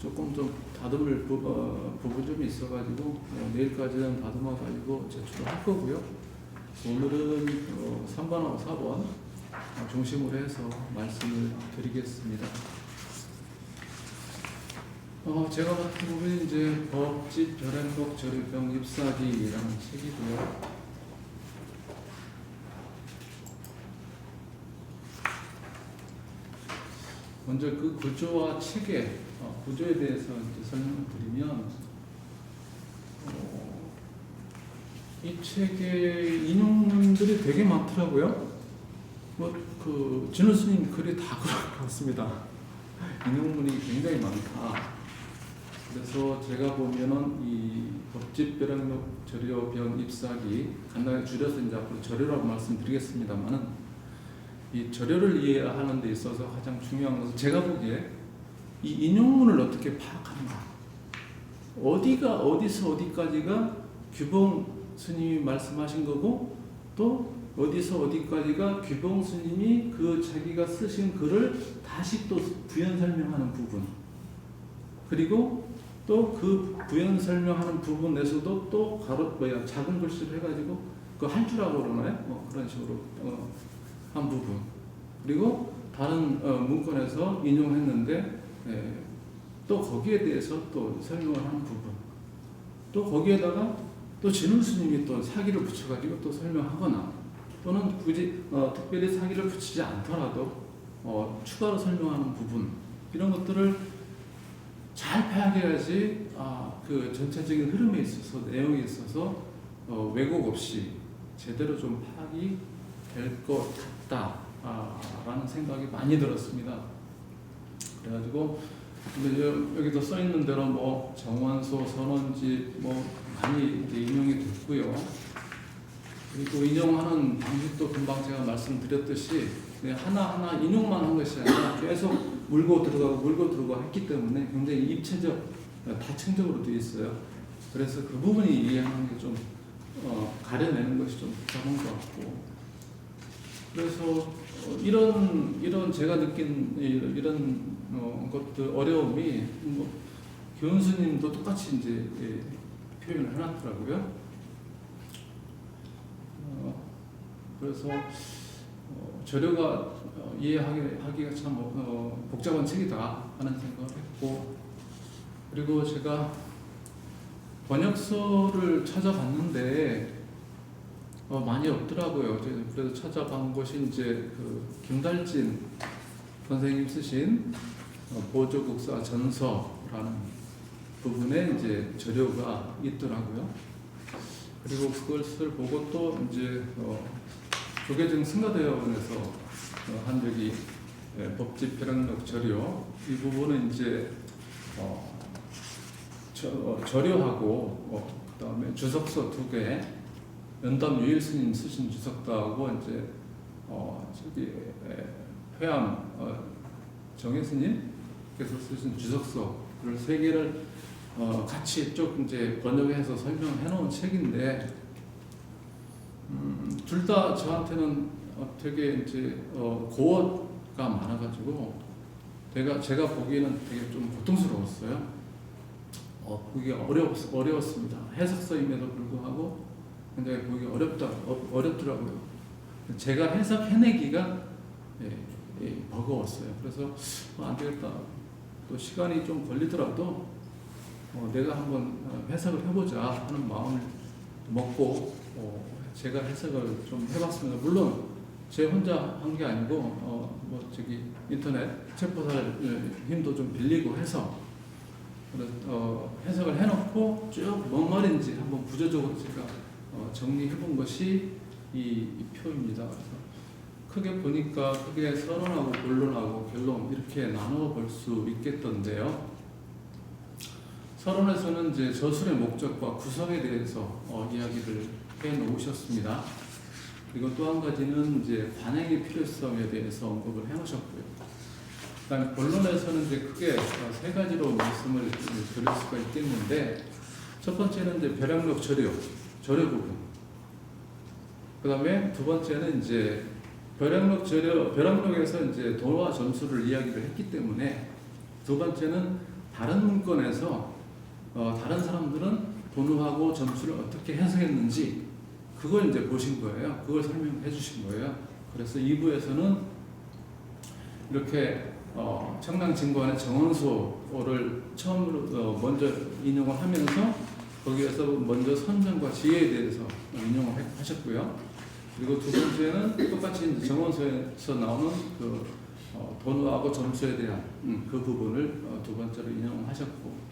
조금 좀 다듬을 부분 좀 있어가지고 내일까지는 다듬어가지고 제출할 거고요. 오늘은 3번하고 4번 중심으로 해서 말씀을 드리겠습니다. 제가 맡은 부분이 이제 법집 별행록 저료병 잎사귀라는 책이고요. 먼저 그 구조와 체계, 구조에 대해서 이제 설명을 드리면, 이 책에 인용문들이 되게 많더라고요. 진우 스님 글이 다 그렇습니다. 인용문이 굉장히 많다. 그래서 제가 보면은 이 법집 별행록 저료병 잎사귀, 간단하게 줄여서 이제 앞으로 저료라고 말씀드리겠습니다만은, 이 저료를 이해하는 데 있어서 가장 중요한 것은 제가 보기에 이 인용문을 어떻게 파악하는가, 어디서 어디까지가 규봉 스님이 말씀하신 거고, 또 어디서 어디까지가 규봉 스님이 그 자기가 쓰신 글을 다시 또 부연 설명하는 부분, 그리고 또 그 부연 설명하는 부분에서도 또 작은 글씨로 해가지고 그 한 줄하고 그러나요? 그런 식으로 한 부분, 그리고 다른 문건에서 인용했는데 또 거기에 대해서 또 설명을 하는 부분, 또 거기에다가 또 진훈 스님이 또 사기를 붙여가지고 또 설명하거나, 또는 굳이 특별히 사기를 붙이지 않더라도 추가로 설명하는 부분, 이런 것들을 잘 파악해야지 그 전체적인 흐름에 있어서, 내용에 있어서 왜곡 없이 제대로 좀 파악이 될 것 같다라는 생각이 많이 들었습니다. 그래가지고 여기도 써 있는 대로 뭐 정원소, 선원집 많이 이제 인용이 됐고요. 그리고 인용하는 방식도 금방 제가 말씀드렸듯이 하나하나 인용만 한 것이 아니라 계속 물고 들어가고 했기 때문에 굉장히 입체적, 다층적으로 되어 있어요. 그래서 그 부분이 이해하는 게 좀 가려내는 것이 좀 복잡한 것 같고, 그래서 이런 제가 느낀 이런 것들 어려움이 교훈스님도 똑같이 이제 표현을 해놨더라고요. 그래서 저료가 이해하기가 참 복잡한 책이다 하는 생각을 했고, 그리고 제가 번역서를 찾아봤는데 많이 없더라고요. 그래서 찾아본 것이 이제 그 김달진 선생님 쓰신 보조국사 전서라는 부분에 이제 저료가 있더라고요. 그리고 그것을 보고 또 이제 조계종 승가대원에서 한 적이 법집 별행록 저료, 이 부분은 이제 저료하고 그다음에 주석서 2개, 연담 유일 스님 쓰신 주석도하고 이제 회암 정혜 스님께서 쓰신 주석서를 3개를 같이 쭉 이제 번역해서 설명해 놓은 책인데, 둘 다 저한테는 되게 이제 고어가 많아가지고 제가 보기에는 되게 좀 고통스러웠어요. 보기 어려웠습니다. 해석서임에도 불구하고 굉장히 보기 어렵더라고요. 제가 해석해내기가 버거웠어요. 그래서 안 되겠다, 또 시간이 좀 걸리더라도 내가 한번 해석을 해보자 하는 마음을 먹고 제가 해석을 좀 해봤습니다. 물론 제 혼자 한 게 아니고 인터넷 책보살 힘도 좀 빌리고 해서 해석을 해놓고 쭉 뭔 말인지 한번 구조적으로 제가 정리해본 것이 이 표입니다. 그래서 크게 보니까 크게 서론하고 본론하고 결론 이렇게 나누어 볼 수 있겠던데요. 서론에서는 이제 저술의 목적과 구성에 대해서 이야기를 해 놓으셨습니다. 그리고 또 한 가지는 이제 관행의 필요성에 대해서 언급을 해 놓으셨고요. 그다음에 본론에서는 이제 크게 3가지로 말씀을 드릴 수가 있겠는데, 첫 번째는 이제 별행록 저료 부분. 그다음에 두 번째는 이제 별행록에서 이제 도와 점수를 이야기를 했기 때문에 두 번째는 다른 문건에서 다른 사람들은 번호하고 점수를 어떻게 해석했는지 그걸 이제 보신 거예요. 그걸 설명해 주신 거예요. 그래서 2부에서는 이렇게 청량진관의 정원소를 처음으로 먼저 인용을 하면서 거기에서 먼저 선정과 지혜에 대해서 인용을 하셨고요. 그리고 두 번째는 똑같이 이제 정원소에서 나오는 그 번호하고 점수에 대한 그 부분을 두 번째로 인용하셨고,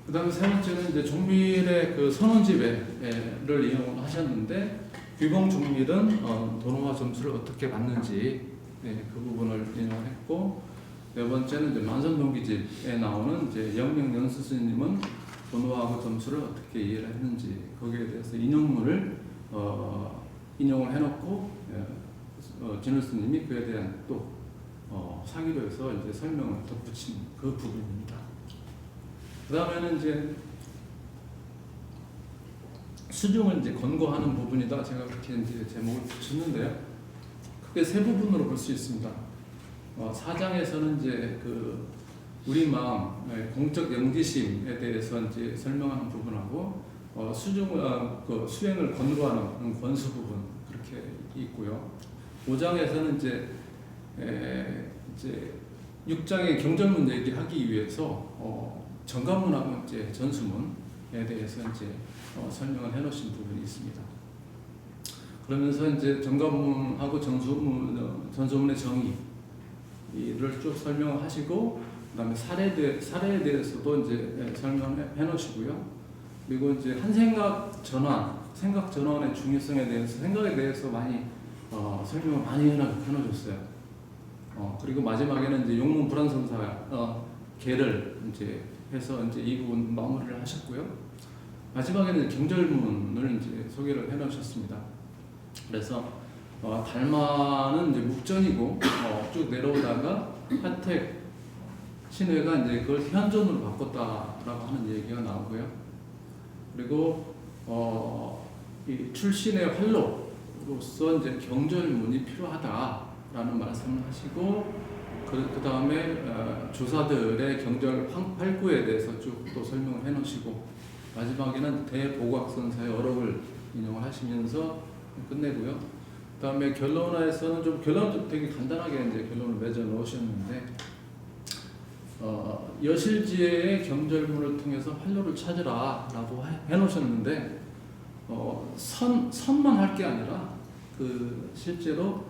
그 다음에 세 번째는 이제 종밀의 그 선언집에를 이용을 하셨는데, 규봉 종밀은 번호와 점수를 어떻게 받는지 그 부분을 인용을 했고, 네 번째는 이제 만선동기집에 나오는 이제 영명연수 스님은 번호하고 점수를 어떻게 이해를 했는지 거기에 대해서 인용문을 인용을 해놓고 진울 스님이 그에 대한 또 상의로 해서 이제 설명을 덧붙인 그 부분입니다. 그 다음에는 이제 수중을 이제 권고하는 부분이다. 제가 그렇게 이제 제목을 붙였는데요. 크게 세 부분으로 볼 수 있습니다. 4장에서는 이제 그 우리 마음, 공적 영지심에 대해서 이제 설명하는 부분하고 그 수행을 권고하는 권수 부분 그렇게 있고요. 5장에서는 이제 6장의 경전문 얘기하기 위해서 정관문하고 이제 전수문에 대해서 이제 설명을 해놓으신 부분이 있습니다. 그러면서 이제 정관문하고 전수문의 정의를 쭉 설명을 하시고, 그다음에 사례에 대해서도 이제 설명해 놓으시고요. 그리고 이제 한 생각 전환의 중요성에 대해서 생각에 대해서 많이 설명을 많이 해놓으셨어요. 그리고 마지막에는 이제 용문 불안선사 개를 이제 해서 이제 이 부분 마무리를 하셨고요. 마지막에는 경절문을 이제 소개를 해놓으셨습니다. 그래서 달마는 이제 묵전이고 쭉 내려오다가 하택 신회가 이제 그걸 현존으로 바꿨다라고 하는 얘기가 나오고요. 그리고 이 출신의 활로로서 이제 경절문이 필요하다라는 말씀을 하시고, 그 다음에 주사들의 경절 활구에 대해서 쭉 또 설명을 해놓으시고, 마지막에는 대보각선사의 어록을 인용을 하시면서 끝내고요. 그 다음에 결론화에서는 결론도 되게 간단하게 이제 결론을 맺어 놓으셨는데, 여실지혜의 경절문을 통해서 활로를 찾으라라고 해놓으셨는데, 선만 할 게 아니라 그 실제로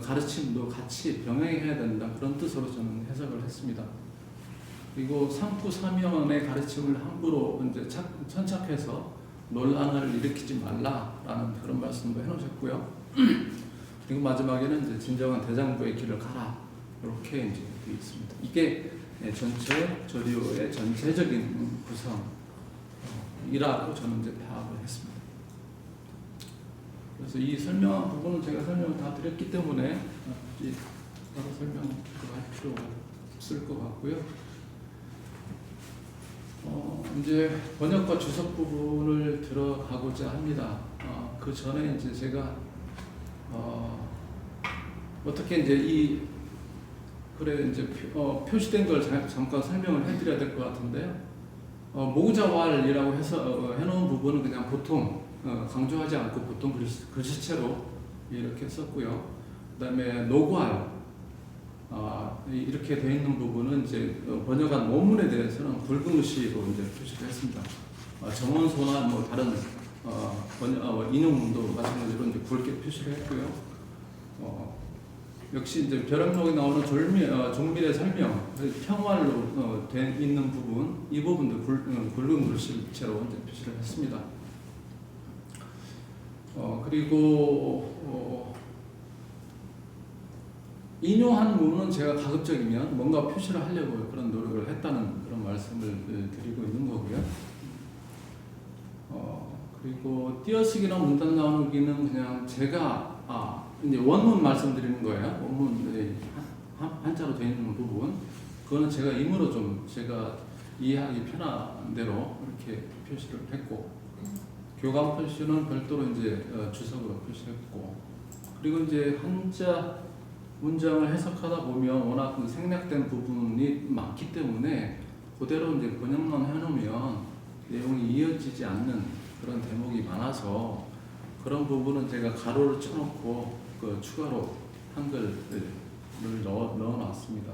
가르침도 같이 병행해야 된다, 그런 뜻으로 저는 해석을 했습니다. 그리고 상푸사명의 가르침을 함부로 이제 천착해서 논란을 일으키지 말라라는 그런 말씀도 해놓으셨고요. 그리고 마지막에는 이제 진정한 대장부의 길을 가라, 이렇게 이제 되어 있습니다. 이게 전체 조리오의 전체적인 구성이라고 저는 이제 파악을 했습니다. 그래서 이 설명한 부분은 제가 설명을 다 드렸기 때문에 따로 설명할 필요가 없을 것 같고요. 이제 번역과 주석 부분을 들어가고자 합니다. 그 전에 이제 제가 어떻게 이제 이제 표시된 걸 잠깐 설명을 해드려야 될 것 같은데요. 모구자왈이라고 해서 해놓은 부분은 그냥 보통 강조하지 않고 보통 글씨체로 이렇게 썼고요. 그다음에 노괄 이렇게 되어 있는 부분은 이제 번역한 원문에 대해서는 굵은 글씨로 이제 표시를 했습니다. 정원소나 뭐 다른 인용문도 마찬가지로 이제 굵게 표시를 했고요. 역시 이제 벼락록에 나오는 종밀의 설명, 평활로 돼 있는 부분, 이 부분도 굵은 글씨체로 이제 표시를 했습니다. 그리고 인용한 부분은 제가 가급적이면 뭔가 표시를 하려고 그런 노력을 했다는 그런 말씀을 드리고 있는 거고요. 그리고 띄어쓰기나 문단 나누기는 그냥 제가 이제 원문 말씀드리는 거예요. 원문 한자로 되어 있는 부분, 그거는 제가 임으로 좀 제가 이해하기 편한 대로 이렇게 표시를 했고, 교감 표시는 별도로 이제 주석으로 표시했고, 그리고 이제 한자 문장을 해석하다 보면 워낙 그 생략된 부분이 많기 때문에 그대로 이제 번역만 해놓으면 내용이 이어지지 않는 그런 대목이 많아서 그런 부분은 제가 가로를 쳐놓고 그 추가로 한글을 넣어놨습니다.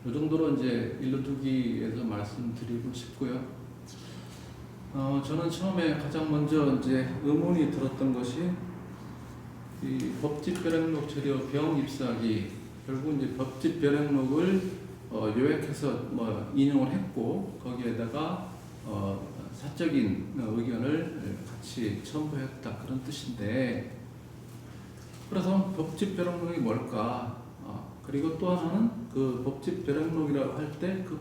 이 정도로 이제 일러두기에서 말씀드리고 싶고요. 저는 처음에 가장 먼저 이제 의문이 들었던 것이 이 법집별행록 재료 병 입사기, 결국 이제 법집별행록을 요약해서 뭐 인용을 했고 거기에다가 사적인 의견을 같이 첨부했다 그런 뜻인데, 그래서 법집별행록이 뭘까? 그리고 또 하나는 그 법집별행록이라고 할 때 그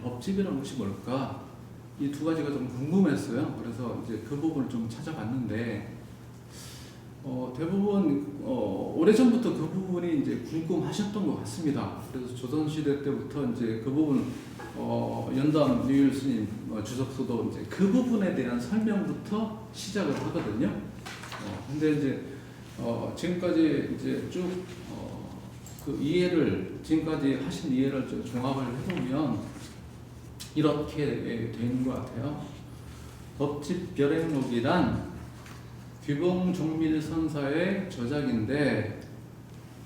법집이라는 것이 뭘까? 이 두 가지가 좀 궁금했어요. 그래서 이제 그 부분을 좀 찾아봤는데 대부분 오래전부터 그 부분이 이제 궁금하셨던 것 같습니다. 그래서 조선시대 때부터 이제 그 부분 연담 류일 스님 주석서도 이제 그 부분에 대한 설명부터 시작을 하거든요. 근데 이제 지금까지 이제 쭉 그 이해를 지금까지 하신 이해를 좀 종합을 해보면 이렇게 되는 것 같아요. 법집별행록이란 귀봉종밀선사의 저작인데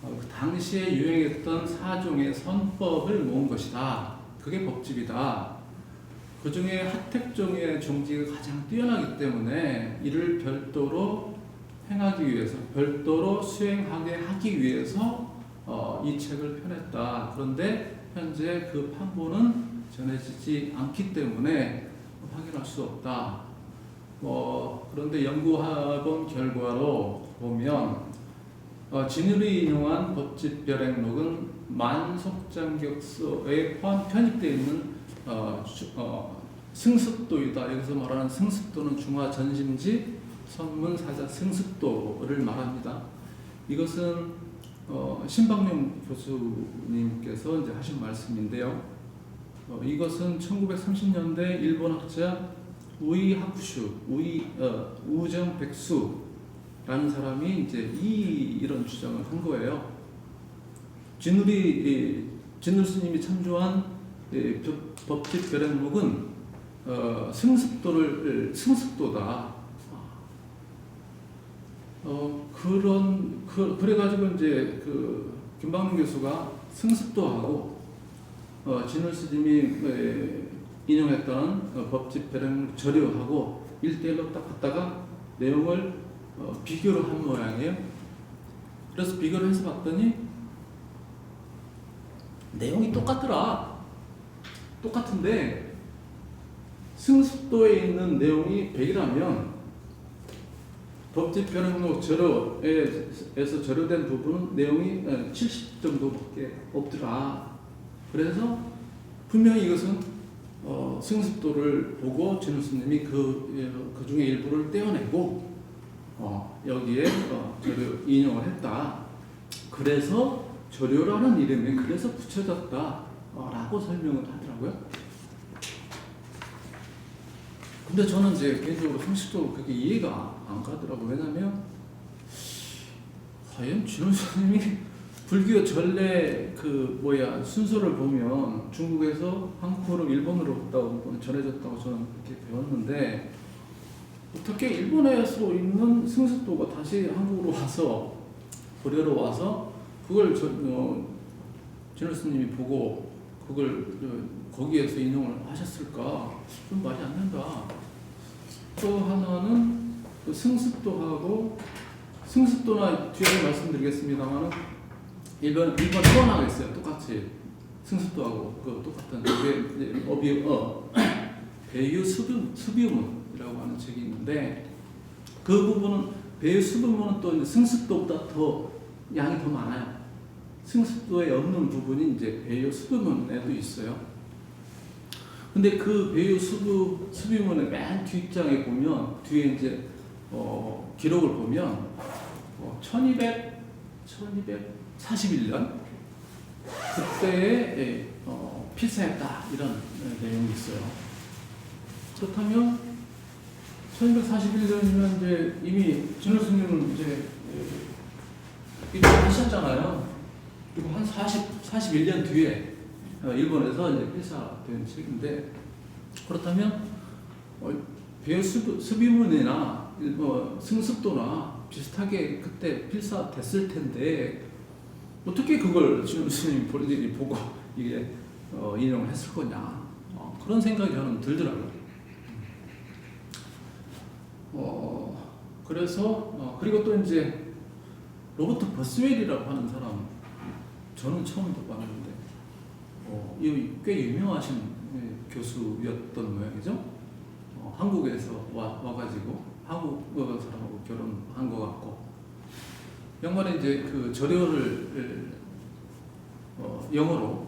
그 당시에 유행했던 사종의 선법을 모은 것이다. 그게 법집이다. 그 중에 하택종의 종지가 가장 뛰어나기 때문에 이를 별도로 행하기 위해서, 별도로 수행하게 하기 위해서 이 책을 펴냈다. 그런데 현재 그 판본은 전해지지 않기 때문에 확인할 수 없다. 그런데 연구해본 결과로 보면 진율이 인용한 법집별행록은 만속장격서에 편입되어 있는 승습도이다. 여기서 말하는 승습도는 중화전심지 선문사자 승습도를 말합니다. 이것은 신박용 교수님께서 이제 하신 말씀인데요. 이것은 1930년대 일본 학자 우정백수라는 사람이 이제 이런 주장을 한 거예요. 진울 스님이 참조한 법집별행록은 승습도다. 그래가지고 이제 그 김박룡 교수가 승습도하고 진울 스님이 인용했던 법집별행록 저료하고 1대1로 딱 갖다가 내용을 비교를 한 모양이에요. 그래서 비교를 해서 봤더니 내용이 똑같더라. 똑같은데 승습도에 있는 내용이 100이라면 법집별행록 저료에서 저료된 부분은 내용이 70 정도밖에 없더라. 그래서 분명히 이것은 승습도를 보고 진울 스님이 그 중에 일부를 떼어내고 여기에 저료 인용을 했다. 그래서 저료라는 이름이 그래서 붙여졌다라고 설명을 하더라고요. 근데 저는 이제 개인적으로 상식적으로 그게 이해가 안 가더라고요. 왜냐면 과연 진울 스님이 불교 전래 순서를 보면 중국에서 한국으로 일본으로 전해졌다고 저는 그렇게 배웠는데, 어떻게 일본에서 있는 승습도가 다시 한국으로 와서 고려로 와서 그걸 진울 스님이 보고 그걸 거기에서 인용을 하셨을까? 좀 말이 안 된다. 또 하나는 그 승습도나 뒤에 말씀드리겠습니다만은 일본 또 하나가 있어요. 똑같이 승습도하고 똑같은 배유 수비문이라고 하는 책이 있는데, 그 부분은 배유 수비문은 또 승습도보다 더 양이 더 많아요. 승습도에 없는 부분이 이제 배유 수비문에도 있어요. 근데 그 배유 수비문의 맨 뒷장에 보면, 뒤에 이제 기록을 보면 1241년 그때에 필사했다 이런 내용이 있어요. 그렇다면 1241년이면 이제 이미 진울 스님은 이제 입증하셨잖아요. 그리고 한 41년 뒤에 일본에서 이제 필사된 책인데, 그렇다면 배열 수비문이나 승습도나 비슷하게 그때 필사됐을 텐데 어떻게 그걸 지금 스님이 본인이 보고 이게 인용을 했을 거냐, 그런 생각이 저는 들더라고요. 그래서 그리고 또 이제 로버트 버스웰이라고 하는 사람, 저는 처음 봤는데 꽤 유명하신 교수였던 모양이죠. 한국에서 와가지고 한국 사람하고 결혼한 것 같고, 양반이 이제 그 절요를 영어로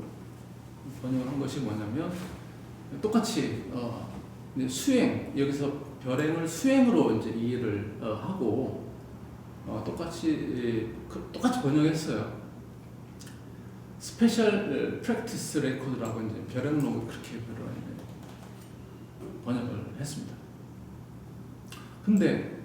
번역한 것이 뭐냐면, 똑같이 이제 수행, 여기서 별행을 수행으로 이제 이해를 하고 똑같이 번역했어요. 스페셜 프랙티스 레코드라고 이제 별행록을 그렇게 번역을 했습니다. 근데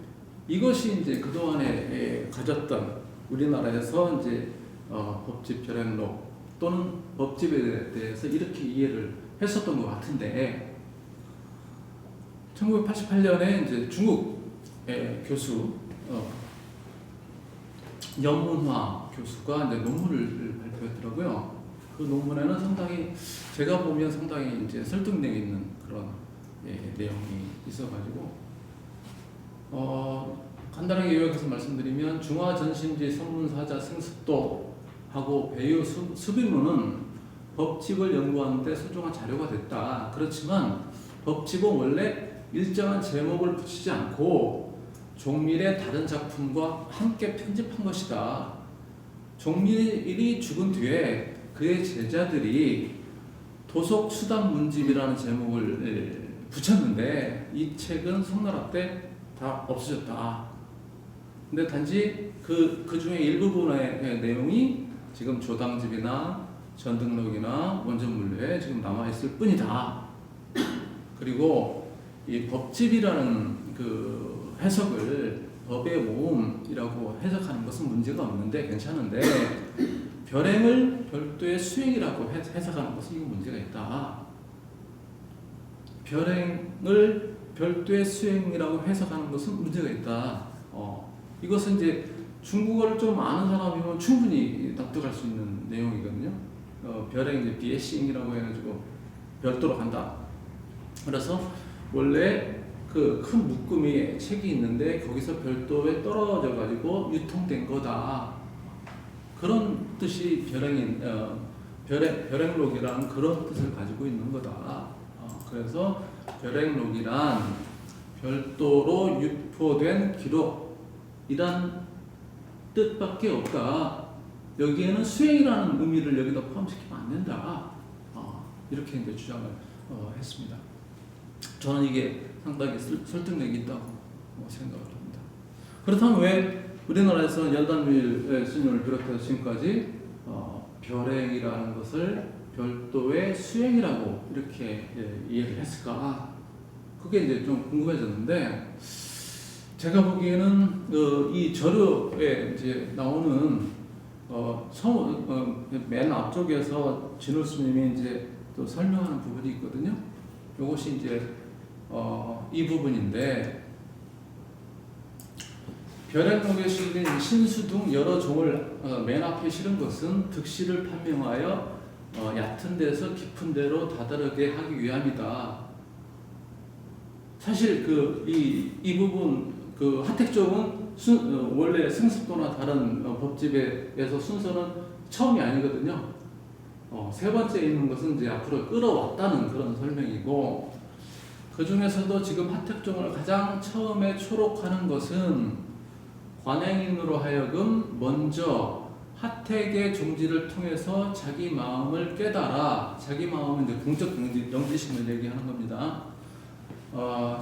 이것이 이제 그동안에 가졌던 우리나라에서 이제 법집 별행록 또는 법집에 대해서 이렇게 이해를 했었던 것 같은데, 1988년에 이제 중국의 교수 연문화 교수가 이제 논문을 발표했더라고요. 그 논문에는 상당히 제가 보면 상당히 이제 설득력 있는 그런 내용이 있어가지고 간단하게 요약해서 말씀드리면, 중화전심지 선문사자 승습도하고 배유 수비문은 법집을 연구하는 데 소중한 자료가 됐다. 그렇지만 법집은 원래 일정한 제목을 붙이지 않고 종밀의 다른 작품과 함께 편집한 것이다. 종밀이 죽은 뒤에 그의 제자들이 도속 수단 문집이라는 제목을 붙였는데 이 책은 송나라 때 다 없어졌다. 근데 단지 그 중에 일부분의 내용이 지금 조당집이나 전등록이나 원전문류에 지금 남아있을 뿐이다. 그리고 이 법집이라는 그 해석을 법의 모음이라고 해석하는 것은 문제가 없는데 괜찮은데, 별행을 별도의 수행이라고 해석하는 것은 이거 문제가 있다. 별행을 별도의 수행이라고 해석하는 것은 문제가 있다. 이것은 이제 중국어를 좀 아는 사람이면 충분히 납득할 수 있는 내용이거든요. 별행 이제 비에싱이라고 해가지고 별도로 간다. 그래서 원래 그 큰 묶음이 책이 있는데 거기서 별도에 떨어져 가지고 유통된 거다. 그런 뜻이 별행록이란 그런 뜻을 가지고 있는 거다. 그래서 별행록이란 별도로 유포된 기록이란 뜻밖에 없다. 여기에는 수행이라는 의미를 여기다 포함시키면 안 된다. 이렇게 이제 주장을 했습니다. 저는 이게 상당히 설득력이 있다고 생각을 합니다. 그렇다면 왜 우리나라에서 연단밀 스님을 비롯해서 지금까지 별행이라는 것을 별도의 수행이라고 이렇게 이해를 했을까? 그게 이제 좀 궁금해졌는데, 제가 보기에는 이 절요에 이제 나오는 맨 앞쪽에서 진울 스님이 이제 또 설명하는 부분이 있거든요. 이것이 이제 이 부분인데, 별행록에 실린 신수 등 여러 종을 맨 앞에 실은 것은 득실을 판명하여 얕은 데서 깊은 데로 다다르게 하기 위함이다. 사실 이 부분 그 하택종은 원래 승습도나 다른 법집에서 순서는 처음이 아니거든요. 세 번째 있는 것은 이제 앞으로 끌어왔다는 그런 설명이고, 그 중에서도 지금 하택종을 가장 처음에 초록하는 것은 관행인으로 하여금 먼저 하택의 종지를 통해서 자기 마음을 깨달아, 자기 마음은 이제 공적 영지심을 얘기하는 겁니다.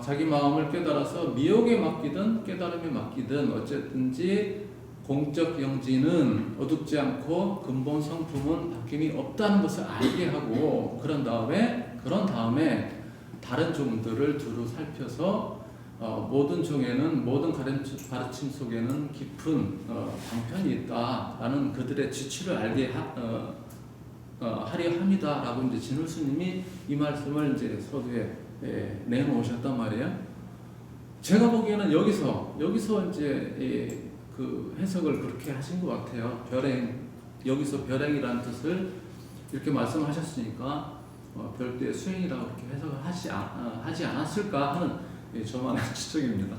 자기 마음을 깨달아서 미혹에 맡기든 깨달음에 맡기든 어쨌든지 공적 영지는 어둡지 않고 근본 성품은 바뀜이 없다는 것을 알게 하고, 그런 다음에 다른 종들을 두루 살펴서 모든 종에는 모든 가르침 속에는 깊은 방편이 있다라는 그들의 지취를 알게 하려 합니다라고 이제 진울 스님이 이 말씀을 이제 서두에 내놓으셨단 말이에요. 제가 보기에는 여기서 이제 그 해석을 그렇게 하신 것 같아요. 여기서 별행이라는 뜻을 이렇게 말씀하셨으니까 별도의 수행이라고 이렇게 해석을 하지 않았을까 하는 저만의 추측입니다.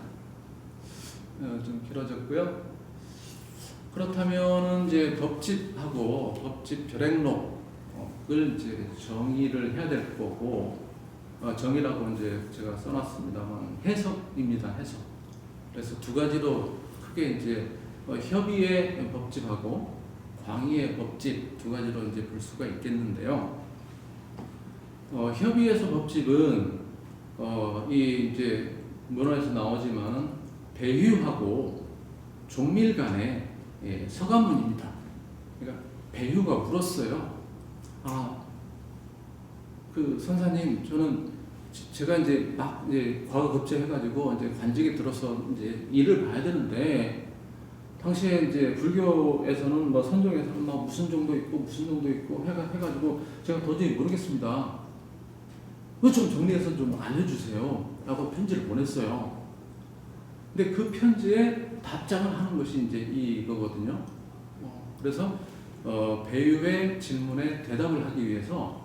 좀 길어졌고요. 그렇다면은 이제 법집하고 법집 별행록을 이제 정의를 해야 될 거고, 정의라고 이제 제가 써놨습니다만 해석입니다. 해석. 그래서 두 가지로 크게 이제 협의의 법집하고 광의의 법집 두 가지로 이제 볼 수가 있겠는데요. 협의에서 법집은 이 이제 문헌에서 나오지만 배휴하고 종밀 간의 서가문입니다. 그러니까 배휴가 물었어요. 그 선사님, 제가 이제 막 과거 급제해가지고 이제 관직에 들어서 이제 일을 봐야 되는데, 당시에 이제 불교에서는 뭐 선종에서는 막 무슨 정도 있고 해가지고 제가 도저히 모르겠습니다. 좀 정리해서 좀 알려주세요. 라고 편지를 보냈어요. 근데 그 편지에 답장을 하는 것이 이제 이거거든요. 그래서 배유의 질문에 대답을 하기 위해서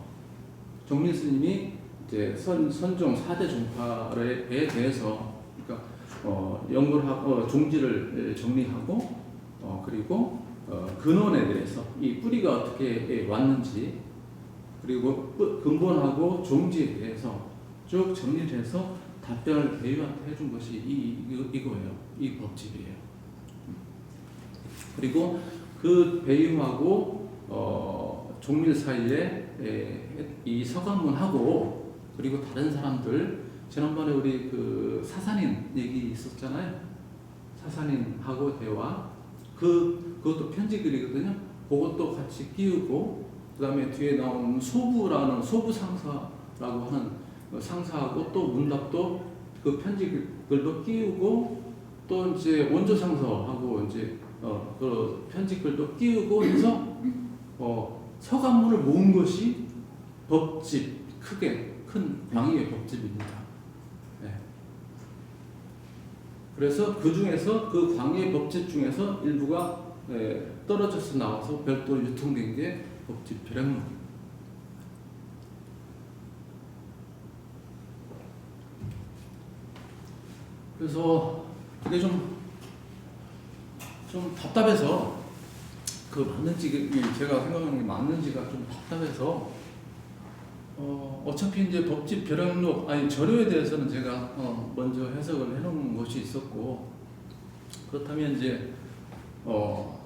정밀 스님이 이제 선종 4대 종파에 대해서 그러니까 연구를 하고 종지를 정리하고 그리고 근원에 대해서 이 뿌리가 어떻게 왔는지 그리고 근본하고 종지에 대해서 쭉 정리를 해서 답변을 배유한테 해준 것이 이거예요. 이 법집이에요. 그리고 그 배유하고 종밀 사이에 이 서가문하고 그리고 다른 사람들, 지난번에 우리 그 사산인 얘기 있었잖아요. 사산인하고 대화, 그것도 편지글이거든요. 그것도 같이 끼우고, 그 다음에 뒤에 나오는 소부라는 소부 상사라고 하는 상사하고 또 문답도 그 편지글도 끼우고, 또 이제 원조 상사하고 이제 그 편지글도 끼우고 해서 서간문을 모은 것이 법집, 크게 큰 광의의 법집입니다. 네. 그래서 그 중에서 그 광의의 법집 중에서 일부가 떨어져서 나와서 별도로 유통된 게 법집 별행록. 그래서 그게 좀 답답해서 그 맞는지 제가 생각하는 게 맞는지가 좀 답답해서 어차피 이제 법집 별행록 절효에 대해서는 제가 먼저 해석을 해놓은 것이 있었고, 그렇다면 이제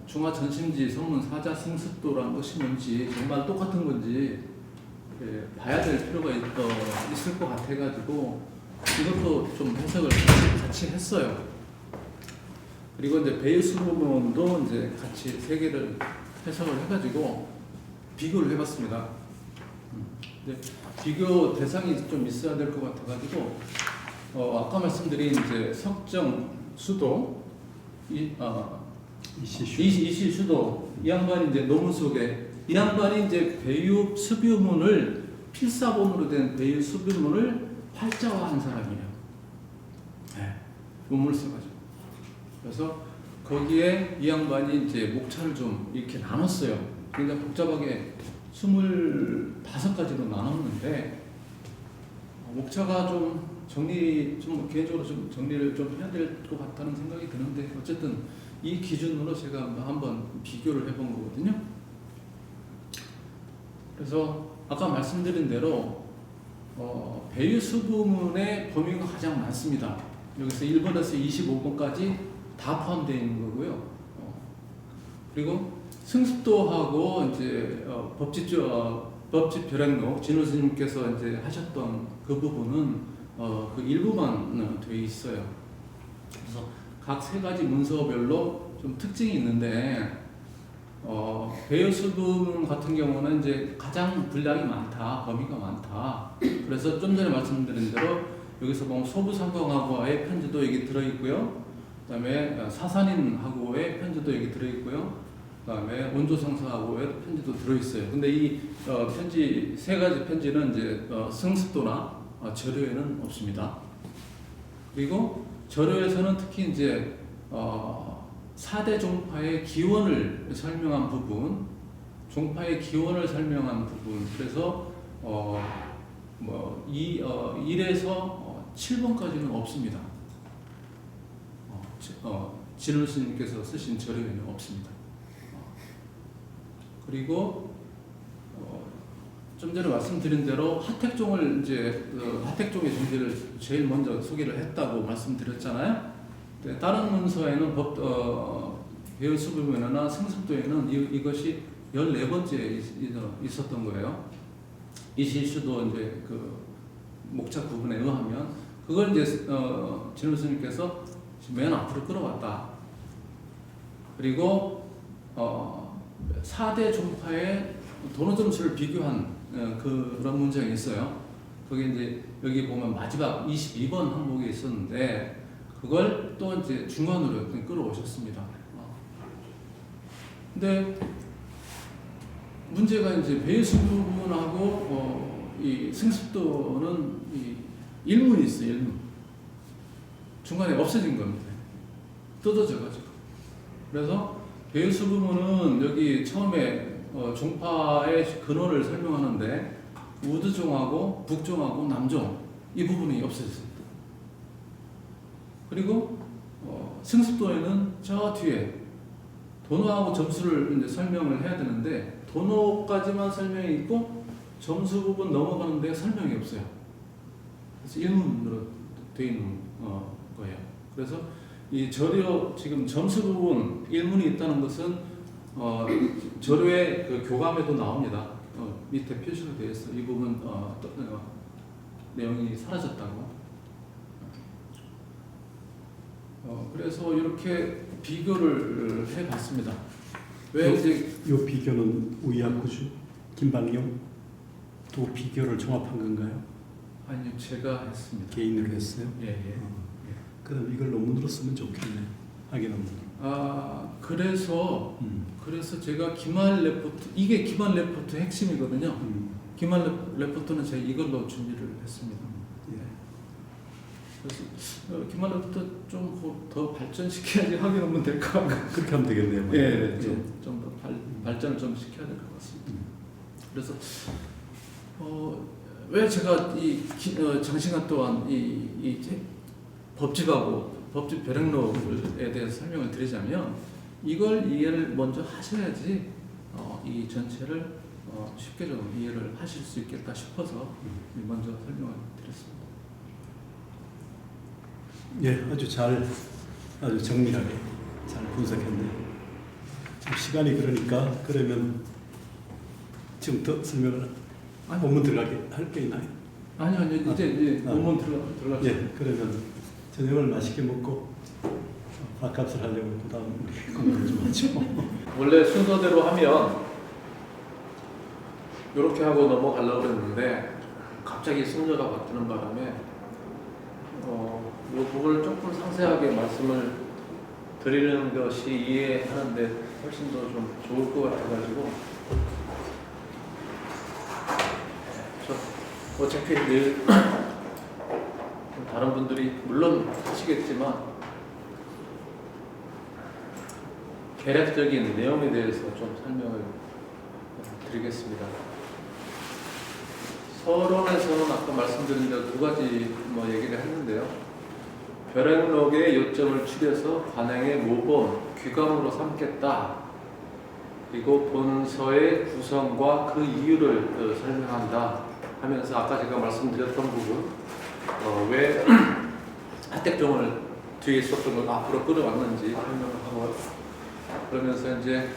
중화전심지 성문 사자 승습도라는 것이 뭔지 정말 똑같은 건지 봐야 될 필요가 있을 것 같아가지고 이것도 좀 해석을 같이 했어요. 그리고 이제 배유수부문도 이제 같이 세 개를 해석을 해가지고 비교를 해봤습니다. 비교 대상이 좀 있어야 될 것 같아가지고 아까 말씀드린 이제 석정 수도 이시수도 이 양반이 이제 논문 속에 이 양반이 이제 배유 수비문을 필사본으로 된 배유 수비문을 활자화한 사람이에요. 네, 논문을 써가지고. 그래서 거기에 이 양반이 이제 목차를 좀 이렇게 나눴어요. 굉장히 복잡하게 25가지로 나눴는데 목차가 좀 개인적으로 좀 정리를 좀 해야 될 것 같다는 생각이 드는데, 어쨌든 이 기준으로 제가 한번 비교를 해본 거거든요. 그래서 아까 말씀드린 대로 배유수부문의 범위가 가장 많습니다. 여기서 1번에서 25번까지 다 포함되어 있는 거고요. 그리고 승습도하고 이제 법집 별행록 진호 스님께서 이제 하셨던 그 부분은 그 일부만 되어 있어요. 그래서 각 세 가지 문서별로 좀 특징이 있는데 배유수부문 같은 경우는 이제 가장 분량이 많다, 범위가 많다. 그래서 좀 전에 말씀드린 대로 여기서 보면 소부상공하고의 편지도 여기 들어있고요. 그다음에 사산인하고의 편지도 여기 들어있고요. 그다음에 원조상사하고의 편지도 들어있어요. 근데 이 편지 세 가지 편지는 이제 성습도나 절요에는 없습니다. 그리고 절요에서는 특히 이제 4대 종파의 기원을 설명한 부분, 종파의 기원을 설명한 부분. 그래서 1에서 7번까지는 없습니다. 진울 스님께서 쓰신 절요에는 없습니다. 그리고 좀 전에 말씀드린 대로 하택종을 이제 하택종의 존재를 제일 먼저 소개를 했다고 말씀드렸잖아요. 다른 문서에는 배열수부면이나 성습도에는 이것이 14번째 있었던 거예요. 이 실수도 이제 그 목차 구분에 의하면 그걸 이제 진울 스님께서 맨 앞으로 끌어왔다. 그리고 4대 종파의 도노 점수를 비교한 그런 문장이 있어요. 그게 이제 여기 보면 마지막 22번 항목에 있었는데 그걸 또 이제 중간으로 끌어오셨습니다. 근데 문제가 이제 배수 부분하고 이 승습도는 이 일문이 있어요. 일문. 중간에 없어진 겁니다. 뜯어져가지고. 그래서 배수 부분은 여기 처음에 종파의 근원을 설명하는데 우드종하고 북종하고 남종 이 부분이 없어졌습니다. 그리고 승습도에는 저 뒤에 도노하고 점수를 이제 설명을 해야 되는데 도노까지만 설명이 있고 점수 부분 넘어가는데 설명이 없어요. 그래서 일문으로 되어 있는 거예요. 그래서 이 절요 지금 점수 부분 일문이 있다는 것은 절요의 그 교감에도 나옵니다. 밑에 표시가 되어 있어. 이 부분 내용이 사라졌다고. 그래서 이렇게 비교를 해봤습니다. 왜 이제 이 비교는 우이학구주 김방용 또 비교를 종합한 건가요? 아니요, 제가 했습니다. 개인으로 했어요? 예. 그럼 이걸 논문으로 쓰면 좋겠네. 학예 논문. 그래서 제가 기말 레포트, 이게 기말 레포트 핵심이거든요. 기말 레포트는 제가 이걸로 준비를 했습니다. 그래서 기말 레포트 좀 더 발전시켜야지 학예 논문 될 것 같아요. 그렇게 하면 되겠네요. 예, 좀 더 발전을 좀 시켜야 될 것 같습니다. 그래서 왜 제가 장시간 동안 이 법집하고 법집 벼락록에 대해서 설명을 드리자면 이걸 이해를 먼저 하셔야지 이 전체를 쉽게 좀 이해를 하실 수 있겠다 싶어서 먼저 설명을 드렸습니다. 예, 아주 정밀하게 잘 분석했네요. 지금 시간이 그러면 지금 더 설명을 본문 들어가게 할 게 있나요? 아니요, 이제 본문 들어가죠. 예, 그러면 저녁을 맛있게 먹고 밥값을 하려고 그다음 우리 공부를 좀 하죠. 원래 순서대로 하면 이렇게 하고 넘어가려고 했는데 갑자기 순서가 바뀌는 바람에 이 부분을 조금 상세하게 말씀을 드리는 것이 이해하는데 훨씬 더 좀 좋을 것 같아가지고 어차피 늘 다른 분들이 물론 하시겠지만 개략적인 내용에 대해서 좀 설명을 드리겠습니다. 서론에서는 아까 말씀드린 대로 두 가지 얘기를 했는데요. 벼락록의 요점을 추려서 관행의 모범, 귀감으로 삼겠다. 그리고 본서의 구성과 그 이유를 설명한다 하면서 아까 제가 말씀드렸던 부분 왜 하택종을 뒤에 있었던 걸 앞으로 끌어왔는지 설명을 하고 그러면서 이제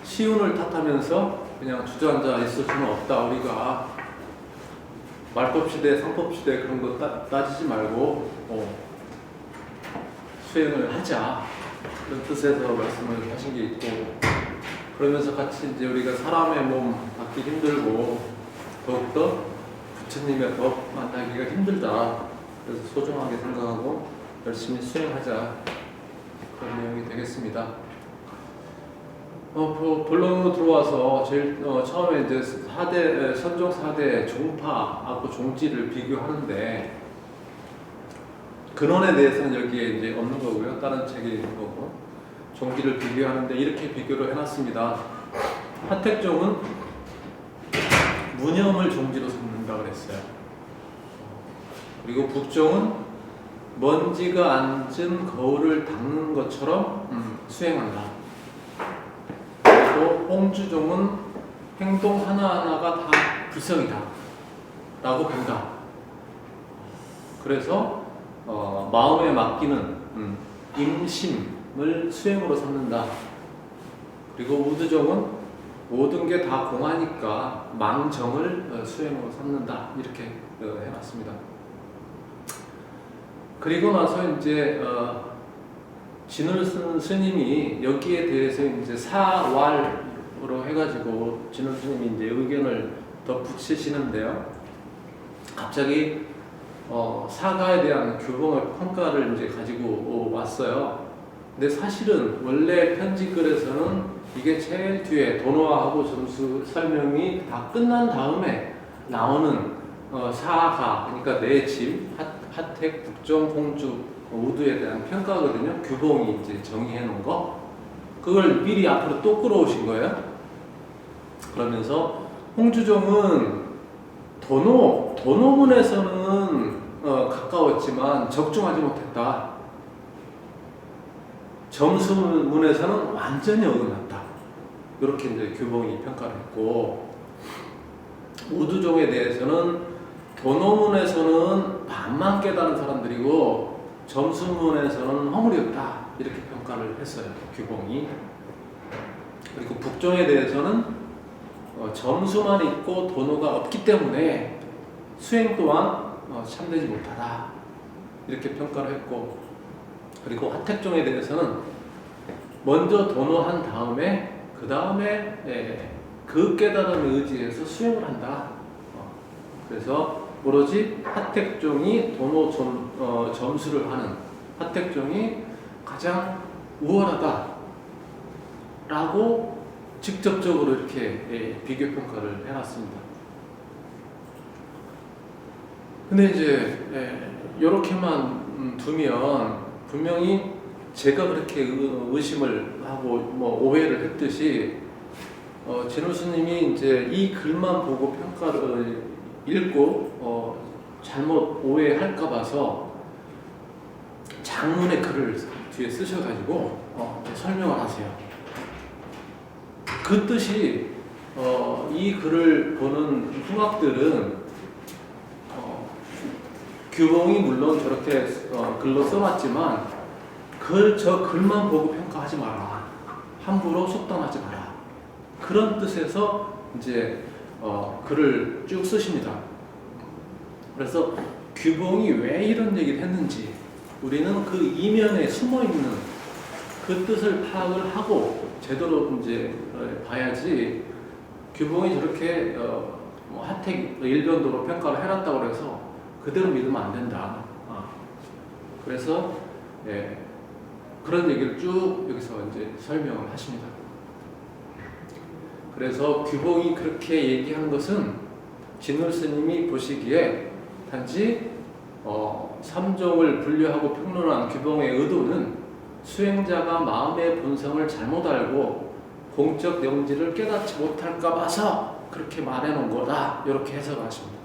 시운을 탓하면서 그냥 주저앉아 있을 수는 없다. 우리가 말법시대, 상법시대 그런 거 따지지 말고 수행을 하자. 그런 뜻에서 말씀을 하신 게 있고 그러면서 같이 이제 우리가 사람의 몸 받기 힘들고 더욱더 부처님의 법 만나기가 힘들다. 그래서 소중하게 생각하고 열심히 수행하자. 그런 내용이 되겠습니다. 본론으로 들어와서 제일 처음에 이제 4대 선종 4대 종파하고 종지를 비교하는데 근원에 대해서는 여기에 이제 없는 거고요. 다른 책에 있는 거고 종지를 비교하는데 이렇게 비교를 해놨습니다. 하택종은 무념을 종지로 삼는다 그랬어요. 그리고 북종은 먼지가 앉은 거울을 닦는 것처럼 수행한다. 그리고 홍주종은 행동 하나하나가 다 불성이다 라고 본다. 그래서 마음에 맡기는 임심을 수행으로 삼는다. 그리고 우두종은 모든 게 다 공하니까 망정을 수행으로 삼는다. 이렇게 해놨습니다. 그리고 나서 이제 진울 스님이 여기에 대해서 이제 사왈로 해가지고 진울 스님이 이제 의견을 덧붙이시는데요. 갑자기 사가에 대한 규범의 평가를 이제 가지고 왔어요. 근데 사실은 원래 편집글에서는 이게 제일 뒤에 도노하고 점수 설명이 다 끝난 다음에 나오는 사가, 그러니까 내 집, 하택, 북종, 홍주, 우두에 대한 평가거든요. 규봉이 이제 정의해 놓은 거. 그걸 미리 앞으로 또 끌어오신 거예요. 그러면서 홍주종은 도노문에서는 가까웠지만 적중하지 못했다. 점수문에서는 완전히 어긋났다. 이렇게 이제 규봉이 평가를 했고, 우두종에 대해서는 도노문에서는 반만 깨달은 사람들이고 점수문에서는 허물이었다. 이렇게 평가를 했어요. 규봉이. 그리고 북종에 대해서는 점수만 있고 도노가 없기 때문에 수행 또한 참되지 못하다. 이렇게 평가를 했고, 그리고 하택종에 대해서는 먼저 도노한 다음에 그 다음에 그 깨달음에 의지해서 수행을 한다. 그래서 오로지 하택종이 도노 점수를 하는 하택종이 가장 우월하다 라고 직접적으로 이렇게 비교 평가를 해놨습니다. 근데 이제 이렇게만 두면 분명히 제가 그렇게 의심을 하고 오해를 했듯이 진울 스님이 이제 이 글만 보고 평가를 읽고 잘못 오해할까 봐서 장문의 글을 뒤에 쓰셔가지고 설명을 하세요. 그 뜻이 이 글을 보는 후학들은 규봉이 물론 저렇게 글로 써놨지만 저 글만 보고 평가하지 마라. 함부로 속단하지 마라. 그런 뜻에서 이제 글을 쭉 쓰십니다. 그래서 규봉이 왜 이런 얘기를 했는지 우리는 그 이면에 숨어 있는 그 뜻을 파악을 하고 제대로 이제 봐야지. 규봉이 저렇게 하택 일변도로 평가를 해놨다고 해서 그대로 믿으면 안 된다. 그래서 그런 얘기를 쭉 여기서 이제 설명을 하십니다. 그래서 규봉이 그렇게 얘기한 것은 진울 스님이 보시기에 단지 삼종을 분류하고 평론한 규봉의 의도는 수행자가 마음의 본성을 잘못 알고 공적 명지를 깨닫지 못할까 봐서 그렇게 말해놓은 거다. 이렇게 해석하십니다.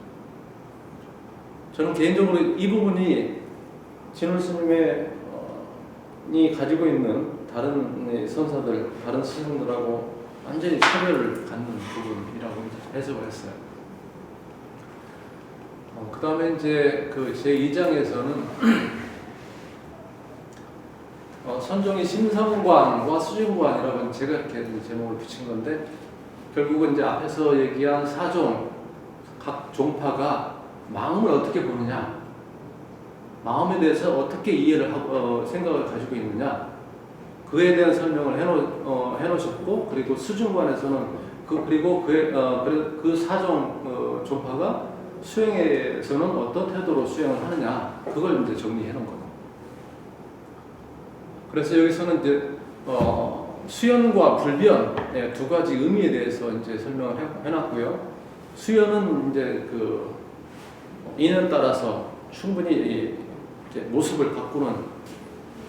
저는 개인적으로 이 부분이 진울 스님이 가지고 있는 다른 선사들, 다른 스승들하고 완전히 차별을 갖는 부분이라고 해석을 했어요. 그 다음에 이제 그 제2장에서는 선종의 심성관과 수중관이라고 제가 이렇게 제목을 붙인 건데, 결국은 이제 앞에서 얘기한 사종, 각 종파가 마음을 어떻게 보느냐, 마음에 대해서 어떻게 이해를 하고 생각을 가지고 있느냐, 그에 대한 설명을 해놓으셨고, 그리고 수중관에서는 그리고 그 사종 종파가 수행에서는 어떤 태도로 수행을 하느냐 그걸 이제 정리해 놓은 거예요. 그래서 여기서는 이제 수연과 불변 두 가지 의미에 대해서 이제 설명을 해놨고요. 수연은 이제 그 인연 따라서 충분히 이제 모습을 바꾸는.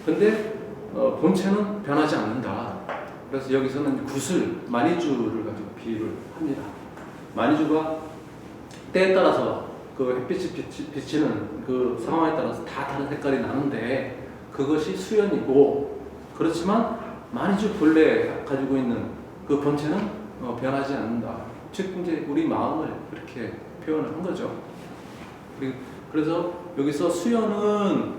근데 본체는 변하지 않는다. 그래서 여기서는 구슬, 마니주를 가지고 비유를 합니다. 마니주가 때에 따라서 그 햇빛이 비치는 그 상황에 따라서 다 다른 색깔이 나는데 그것이 수연이고, 그렇지만 마니주 본래 가지고 있는 그 본체는 변하지 않는다. 즉 이제 우리 마음을 이렇게 표현을 한 거죠. 그래서 여기서 수연은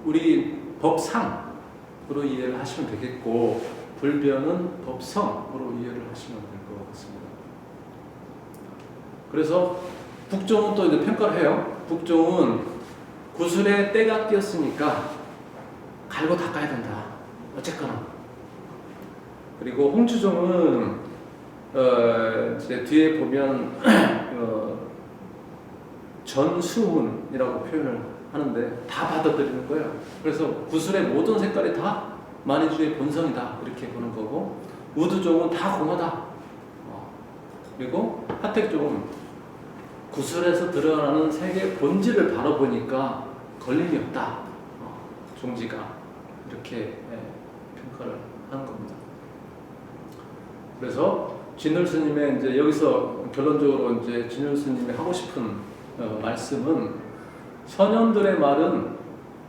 우리 법상으로 이해를 하시면 되겠고, 불변은 법성으로 이해를 하시면 될 것 같습니다. 그래서 북종은 또 이제 평가를 해요. 북종은 구슬에 때가 끼었으니까 갈고 닦아야 된다. 어쨌거나. 그리고 홍추종은 이제 뒤에 보면 전수문이라고 표현을 하는데 다 받아들이는 거예요. 그래서 구슬의 모든 색깔이 다 마니주의 본성이다 이렇게 보는 거고, 우두종은 다 공허다. 그리고 하택종은 구슬에서 드러나는 색의 본질을 바라보니까 걸림이 없다. 종지가 이렇게 평가를 하는 겁니다. 그래서 진울 스님의 이제 여기서 결론적으로 이제 진울 스님이 하고 싶은 말씀은, 선현들의 말은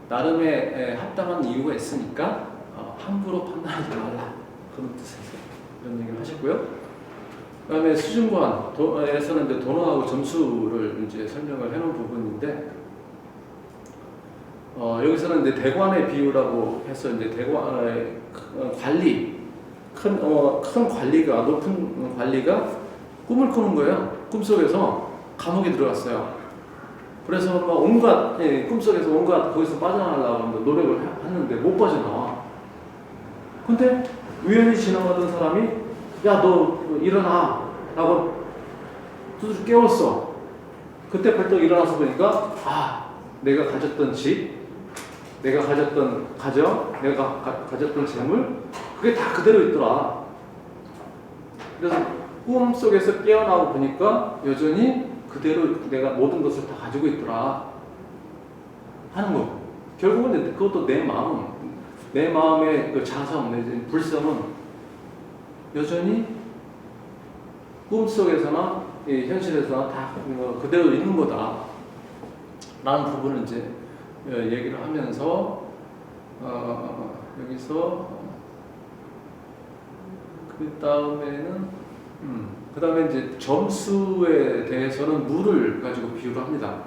나름의 합당한 이유가 있으니까 함부로 판단하지 말라, 그런 뜻에서 이런 얘기를 하셨고요. 그다음에 수중관에서는 이제 도노하고 점수를 이제 설명을 해놓은 부분인데, 여기서는 이제 대관의 비유라고 해서 이제 대관의 관리, 큰 관리가, 높은 관리가 꿈을 꾸는 거예요. 꿈속에서 감옥에 들어갔어요. 그래서 막 온갖, 꿈속에서 온갖 거기서 빠져나가려고 노력을 했는데 못 빠져나와. 근데 우연히 지나가던 사람이 야, 너 일어나 라고 두드려 깨웠어. 그때 벌떡 일어나서 보니까 내가 가졌던 집, 내가 가졌던 가정, 내가 가졌던 재물, 그게 다 그대로 있더라. 그래서 꿈속에서 깨어나고 보니까 여전히 그대로 내가 모든 것을 다 가지고 있더라 하는 거. 결국은 그것도 내 마음의 그 자성, 내 불성은 여전히 꿈속에서나 현실에서나 다 그대로 있는 거다 라는 부분을 이제 얘기를 하면서 여기서 그 다음에 이제 점수에 대해서는 물을 가지고 비유를 합니다.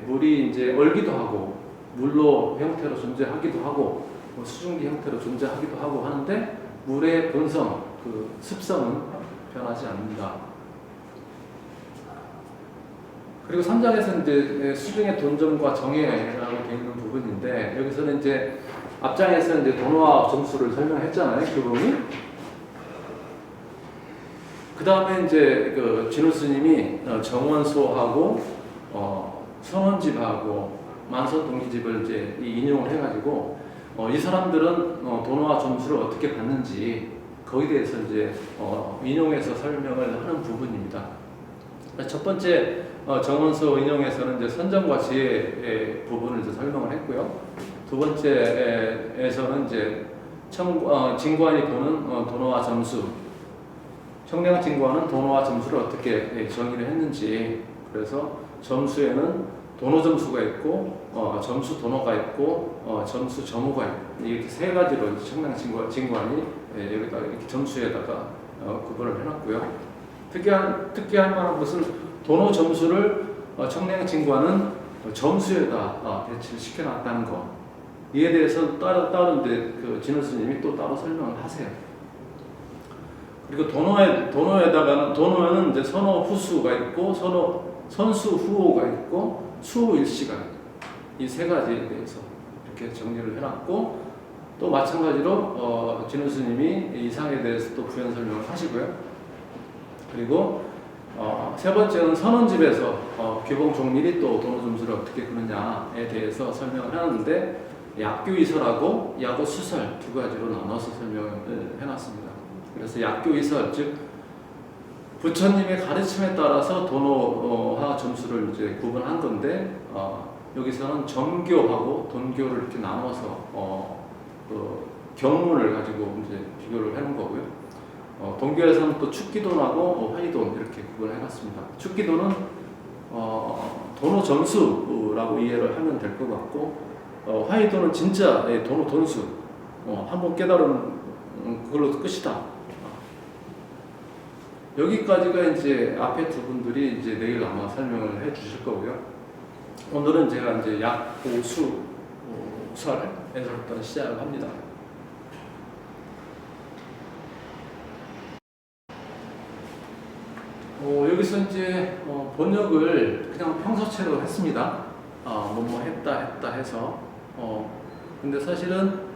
물이 이제 얼기도 하고 물로 형태로 존재하기도 하고 수증기 형태로 존재하기도 하고 하는데, 물의 본성, 그 습성은 변하지 않는다. 그리고 3장에서 이제 수중의 돈점과 정해라고 되어 있는 부분인데, 여기서는 이제 앞장에서 이제 도노와 점수를 설명했잖아요, 교범이. 그 다음에 이제 그 진울 스님이 정원소하고 선원집하고 만선동기집을 이제 인용을 해가지고 이 사람들은 도노와 점수를 어떻게 받는지 거기에 대해서 이제 인용해서 설명을 하는 부분입니다. 첫 번째 정원소 인용에서는 이제 선정과 지혜의 부분을 이제 설명을 했고요. 두 번째에서는 이제 진관이 보는 도노와 점수, 청량 진관은 도노와 점수를 어떻게 정의를 했는지, 그래서 점수에는 도노 점수가 있고 점수 도노가 있고 점수 점호가 있고, 이렇게 세 가지로 청량 진관이 여기다 이렇게 점수에다가 구분을 해놨고요. 특이할 만한 것은 도노 점수를 청량 진관은 점수에다 배치를 시켜놨다는 거. 이에 대해서 따로 그 진울 스님이 또 따로 설명을 하세요. 그리고 도노에는 이제 선호 후수가 있고 선수 후호가 있고 수호 일시가 있고, 이 세 가지에 대해서 이렇게 정리를 해놨고, 또 마찬가지로 진울 스님이 이상에 대해서 또 부연 설명을 하시고요. 그리고 세 번째는 선언집에서 규봉 종밀이 또 도노 점수를 어떻게 그느냐에 대해서 설명을 하는데 약교이설하고 야고수설 두 가지로 나눠서 설명을 해놨습니다. 그래서 약교이설 즉 부처님의 가르침에 따라서 도노와 점수를 이제 구분한 건데 여기서는 점교하고 돈교를 이렇게 나눠서 그 경문을 가지고 이제 비교를 해놓은 거고요. 돈교에서는 또 축기돈하고 화이돈 이렇게 구분을 해놨습니다. 축기돈은 도노 점수라고 이해를 하면 될 것 같고 화이돈은 진짜 도노 돈수 한번 깨달으면 그걸로 끝이다. 여기까지가 이제 앞에 두 분들이 이제 내일 아마 설명을 해 주실 거고요. 오늘은 제가 이제 약고수설에서부터 시작을 합니다. 여기서 이제 번역을 그냥 평소체로 했습니다. 뭐뭐 했다 해서. 근데 사실은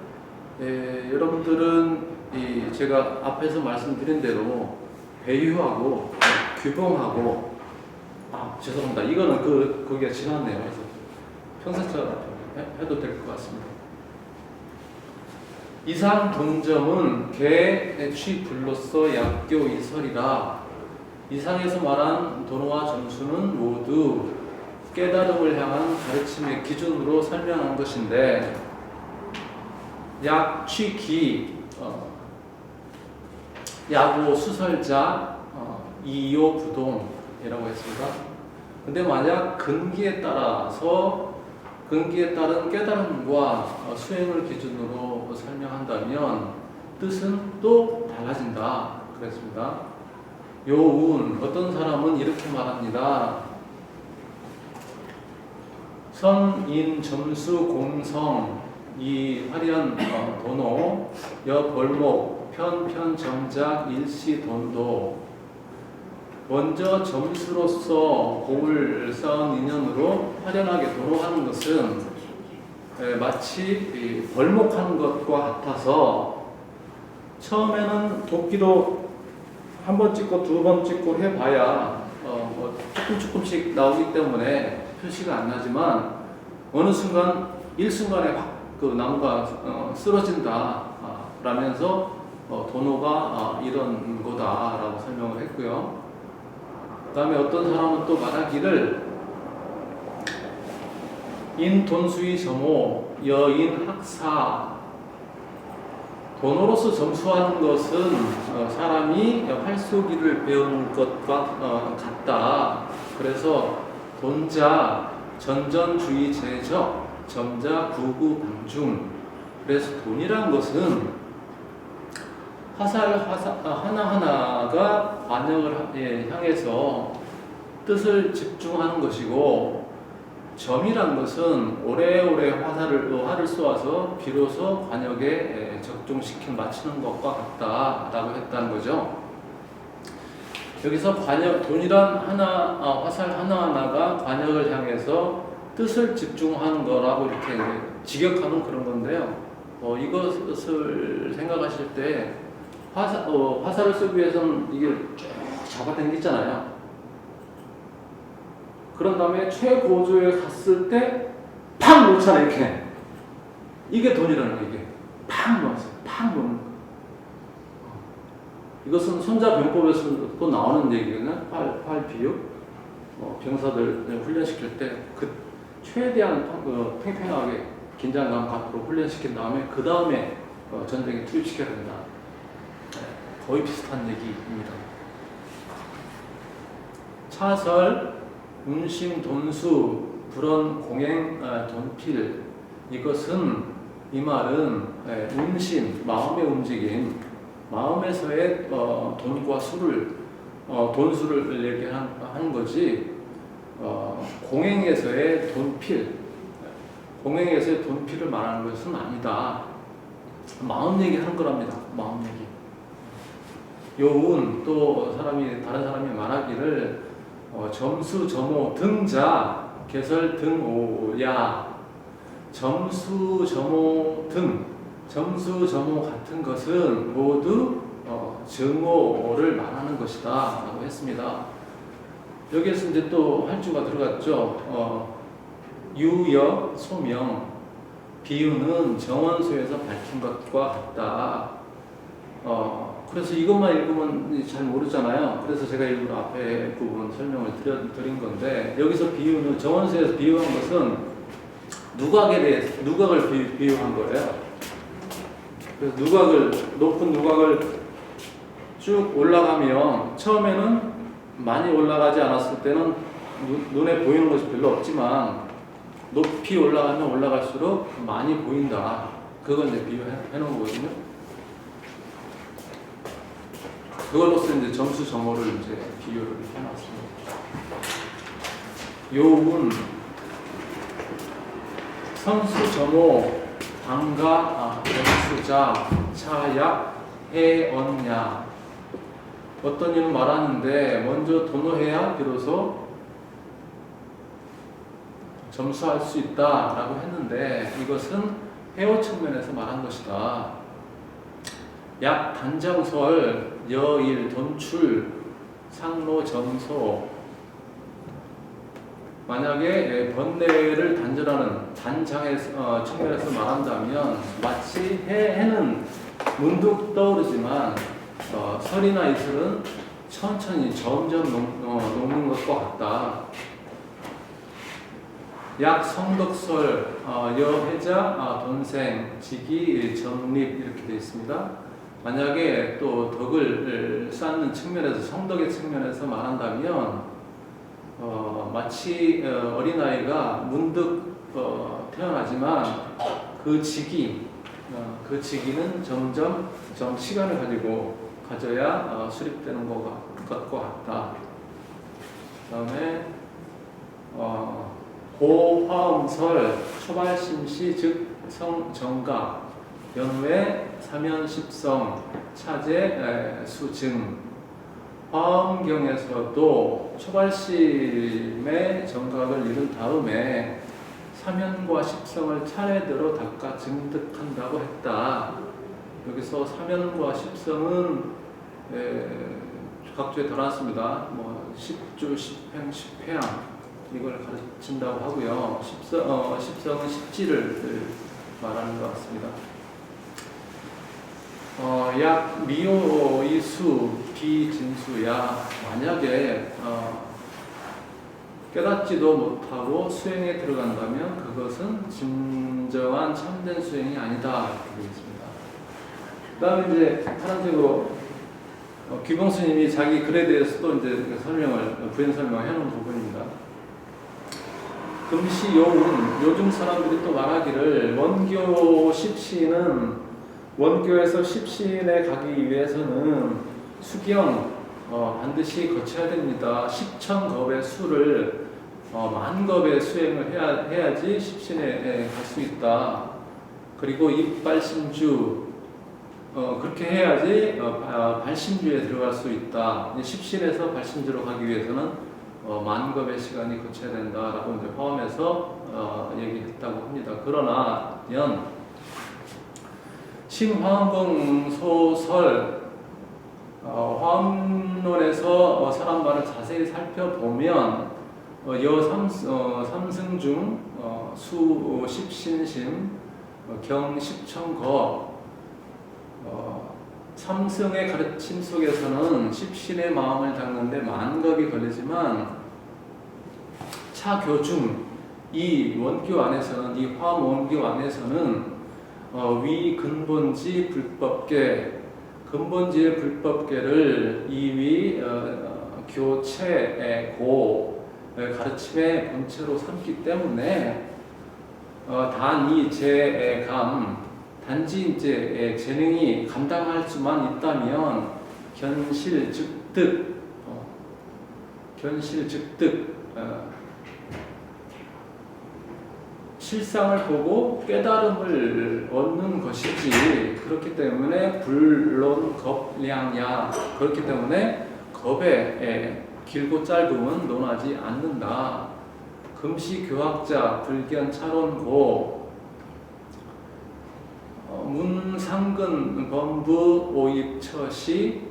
여러분들은 제가 앞에서 말씀드린 대로 배유하고 규봉하고 죄송합니다. 이거는 거기가 지났네요. 그래서 평소처럼 해도 될 것 같습니다. 이상 동점은 개취불로서 약교이설이라 이상에서 말한 도노와 점수는 모두 깨달음을 향한 가르침의 기준으로 설명한 것인데 약취기 야고 수설자 이요 부동이라고 했습니다. 근데 만약 근기에 따른 깨달음과 수행을 기준으로 설명한다면 뜻은 또 달라진다 그랬습니다. 요운 어떤 사람은 이렇게 말합니다. 선인 점수 공성 이 화련 도노 여 벌목 편편 정작 일시 돈도 먼저 점수로서 공을 쌓은 인연으로 화련하게 도노하는 것은 마치 벌목하는 것과 같아서 처음에는 도끼도 한 번 찍고 두 번 찍고 해봐야 조금씩 나오기 때문에 표시가 안 나지만 어느 순간 일순간에 확 그 나무가 쓰러진다 라면서 도노가 이런 거다라고 설명을 했고요. 그 다음에 어떤 사람은 또 말하기를 인돈수의 점호 여인 학사 돈으로서 점수하는 것은 사람이 활쏘기를 배운 것과 같다. 그래서 돈자 전전주의 제적 점자 구구방중 그래서 돈이란 것은 화살 하나하나가 관역을 향해서 뜻을 집중하는 것이고 점이란 것은 오래오래 활을 쏘아서 비로소 관역에 적중시켜 맞추는 것과 같다라고 했다는 거죠. 여기서 돈이란 화살 하나하나가 관역을 향해서 뜻을 집중하는 거라고 이렇게 직역하는 그런 건데요. 이것을 생각하실 때 화살을 쓰기 위해서는 이게 쭉 잡아당기잖아요. 그런 다음에 최고조에 갔을 때 팍 놓잖아요. 이렇게. 이게 돈이라는 거 이게. 팍 놓았어요. 팍 놓는 거. 이것은 손자병법에서 또 나오는 얘기거든요. 팔 비육. 병사들 훈련시킬 때 최대한 팽팽하게 긴장감 갖도록 훈련시킨 다음에 그 다음에 전쟁에 투입시켜야 된다. 거의 비슷한 얘기입니다. 차설, 운심, 돈수, 불언, 공행, 돈필 이것은 이 말은 운심, 마음의 움직임, 마음에서의 돈과 수를 돈수를 얘기하는 거지. 공행에서의 돈필, 공행에서의 돈필을 말하는 것은 아니다. 마음 얘기하는 거랍니다. 마음 얘기. 요운 또 다른 사람이 말하기를 점수, 점호, 등자, 개설, 등오야, 점수, 점호, 등, 점수, 점호 같은 것은 모두 증오를 말하는 것이다 라고 했습니다. 여기에서 이제 또 할 주가 들어갔죠. 유여 소명 비유는 정원소에서 밝힌 것과 같다. 그래서 이것만 읽으면 잘 모르잖아요. 그래서 제가 일부러 앞에 부분 설명을 드린 건데, 여기서 비유는 정원소에서 비유한 것은 누각을 비유한 거예요. 그래서 높은 누각을 쭉 올라가면 처음에는 많이 올라가지 않았을 때는 눈에 보이는 것이 별로 없지만 높이 올라가면 올라갈수록 많이 보인다. 그걸 이제 비유해 놓은 거거든요. 그걸로서 이제 점수 점호를 이제 비유를 해놨습니다. 요운 선수 점호 방가 점수자 차약 해언냐. 어떤 이는 말하는데 먼저 도노해야 비로소 점수할 수 있다라고 했는데, 이것은 해오 측면에서 말한 것이다. 약 단정설, 여일, 돈출, 상로, 점소. 만약에 번뇌를 단절하는 단장의 측면에서 말한다면 마치 해는 문득 떠오르지만 설이나 이슬은 천천히 점점 녹는 것과 같다. 약 성덕설, 여해자, 돈생, 직이, 정립 이렇게 되어 있습니다. 만약에 또 덕을 쌓는 측면에서, 성덕의 측면에서 말한다면 마치 어린아이가 문득 태어나지만 그 직이, 그 직위는 점점 시간을 가져야 수립되는 것과 같다. 그 다음에 고화음설, 초발심시 즉 성정가, 연후에 사면십성, 차제 수증. 화엄경에서도 초발심의 정각을 이룬 다음에 사면과 십성을 차례대로 닦아 증득한다고 했다. 여기서 사면과 십성은 각주에 달았습니다. 십주, 십행, 십회양 이걸 가르친다고 하고요. 십성은 십지를 말하는 것 같습니다. 약 미오이수 비진수야. 만약에 깨닫지도 못하고 수행에 들어간다면 그것은 진정한 참된 수행이 아니다. 이렇게 되겠습니다. 그 다음에 이제 파란색으로 귀봉 스님이 자기 글에 대해서도 이제 부연 설명을 해놓은 부분입니다. 금시 요운, 요즘 사람들이 또 말하기를 원교 십시는 원교에서 십신에 가기 위해서는 수경 반드시 거쳐야 됩니다. 10,000겁의 수를 만겁의 수행을 해야지 십신에 갈 수 있다. 그리고 입발심주 그렇게 해야지 발심주에 들어갈 수 있다. 십신에서 발심주로 가기 위해서는 만겁의 시간이 거쳐야 된다라고 이제 화엄에서 얘기했다고 합니다. 그러나 심화엄봉 소설 화엄론에서 사람 말을 자세히 살펴보면 삼승 중 수 십신심 경 십천거 삼승의 가르침 속에서는 십신의 마음을 닦는데 만겁이 걸리지만 차교중 이 원교 안에서는, 이 화엄 원교 안에서는 위 근본지 불법계, 근본지의 불법계를 이위 교체의 고 가르침의 본체로 삼기 때문에 단이 제감, 단지 이제 재능이 감당할 수만 있다면 견실 즉득, 실상을 보고 깨달음을 얻는 것이지. 그렇기 때문에 불론 겁량야, 그렇기 때문에 겁의 길고 짧음은 논하지 않는다. 금시 교학자 불견 차론고 문상근 범부 오입처시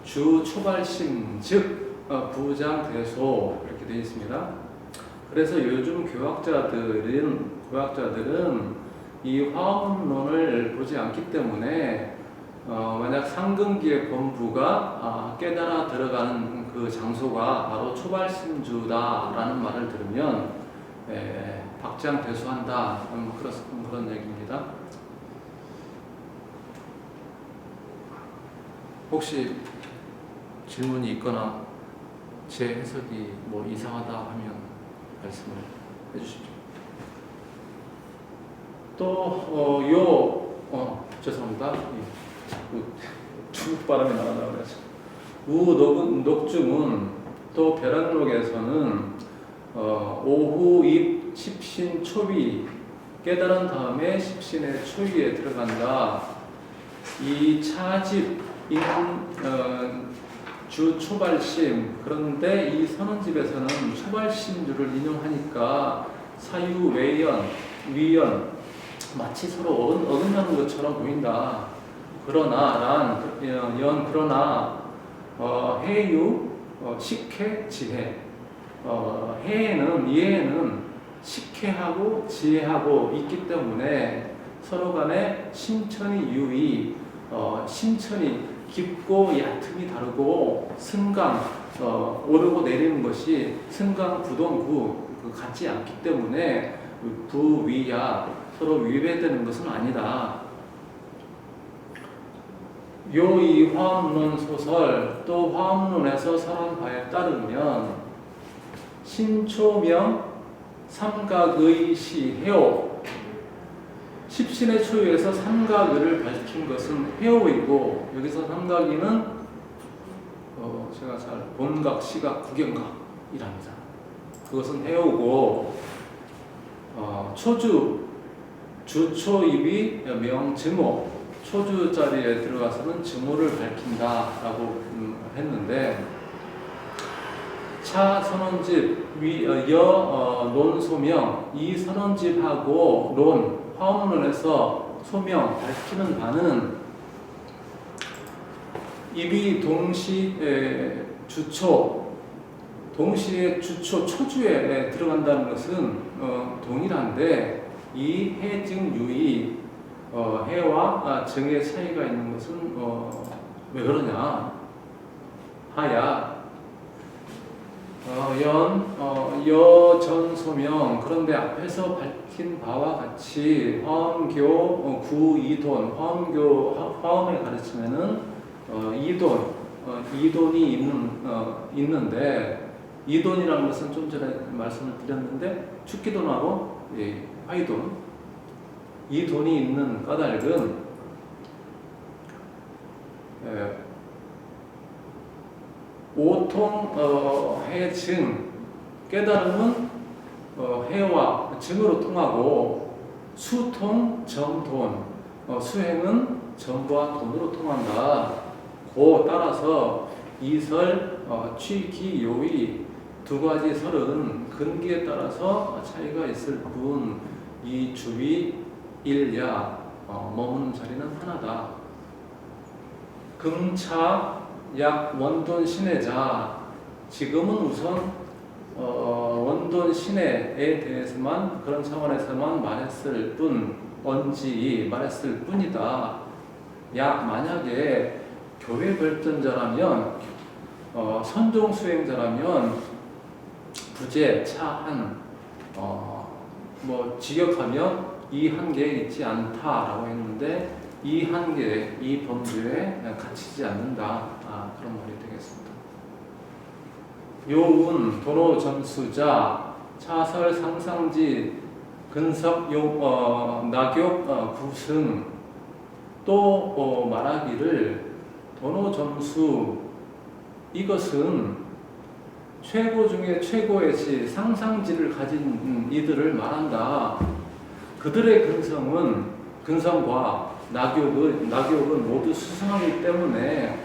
주 초발심 즉 부장대소 이렇게 되어 있습니다. 그래서 요즘 교학자들은 이 화엄론을 보지 않기 때문에 만약 상근기의 본부가 깨달아 들어가는 그 장소가 바로 초발심주다라는 말을 들으면 박장대소한다 그런 얘기입니다. 혹시 질문이 있거나 제 해석이 뭐 이상하다 하면 말씀을 해주십시오. 또 죄송합니다. 중국 바람이 나간다고 그래서 우녹중은 또 벼락록에서는 오후 입 십신 초비 깨달은 다음에 십신의 초위에 들어간다. 이 차집인 주 초발심, 그런데 이 선언집에서는 초발심주를 인용하니까 사유 외연 위연 마치 서로 어긋나는 것처럼 보인다. 그러나 해유 식혜 지혜 이해는 식혜하고 지혜하고 있기 때문에 서로 간에 심천이 유의 심천이 깊고 얕음이 다르고 승강 오르고 내리는 것이 승강 부동구 같지 않기 때문에 부위야 서로 위배되는 것은 아니다. 이 화엄론 소설 또 화엄론에서 설한 바에 따르면 신초명 삼각의 시해오 십신의 초유에서 삼각의를 밝힌 것은 해오이고 여기서 삼각의는 제가 잘 본각, 시각, 구경각이랍니다. 그것은 해오고 주초입이 명증오 초주 자리에 들어가서는 증오를 밝힌다라고 했는데 차 선언집 논소명 이 선언집하고 론 화엄론에서 소명 밝히는 바는 입이 동시에 주초 초주에 들어간다는 것은 동일한데 이 해증유의 해와 정의 차이가 있는 것은 왜 그러냐 하야 여전소명 그런데 앞에서 밝힌 바와 같이 화엄교 구이돈 화엄에 가르치면은 이돈이 있는데 이돈이라는 것은 좀 전에 말씀을 드렸는데 축기돈하고 화이돈 이 돈이 있는 까닭은 오통 해증 깨달음은 해와 증으로 통하고 수통 점돈 수행은 점과 돈으로 통한다. 따라서 이설 취기요의 두 가지 설은 근기에 따라서 차이가 있을 뿐 이 주위 일야 머무는 자리는 하나다. 금차 약 원돈 신해자 지금은 우선 원돈 신해에 대해서만 그런 차원에서만 말했을 뿐 언지 말했을 뿐이다. 만약에 교회 발전자라면 선종 수행자라면 부재 차한 직역하면 이 한계에 있지 않다라고 했는데 이 한계, 이 범주에 갇히지 않는다. 그런 말이 되겠습니다. 요운, 도로 점수자, 차설 상상지, 근섭 낙욕 구승 또 말하기를 도로 점수 이것은 최고 중에 최고의 시 상상지를 가진 이들을 말한다. 그들의 근성과 낙욕은 모두 수상하기 때문에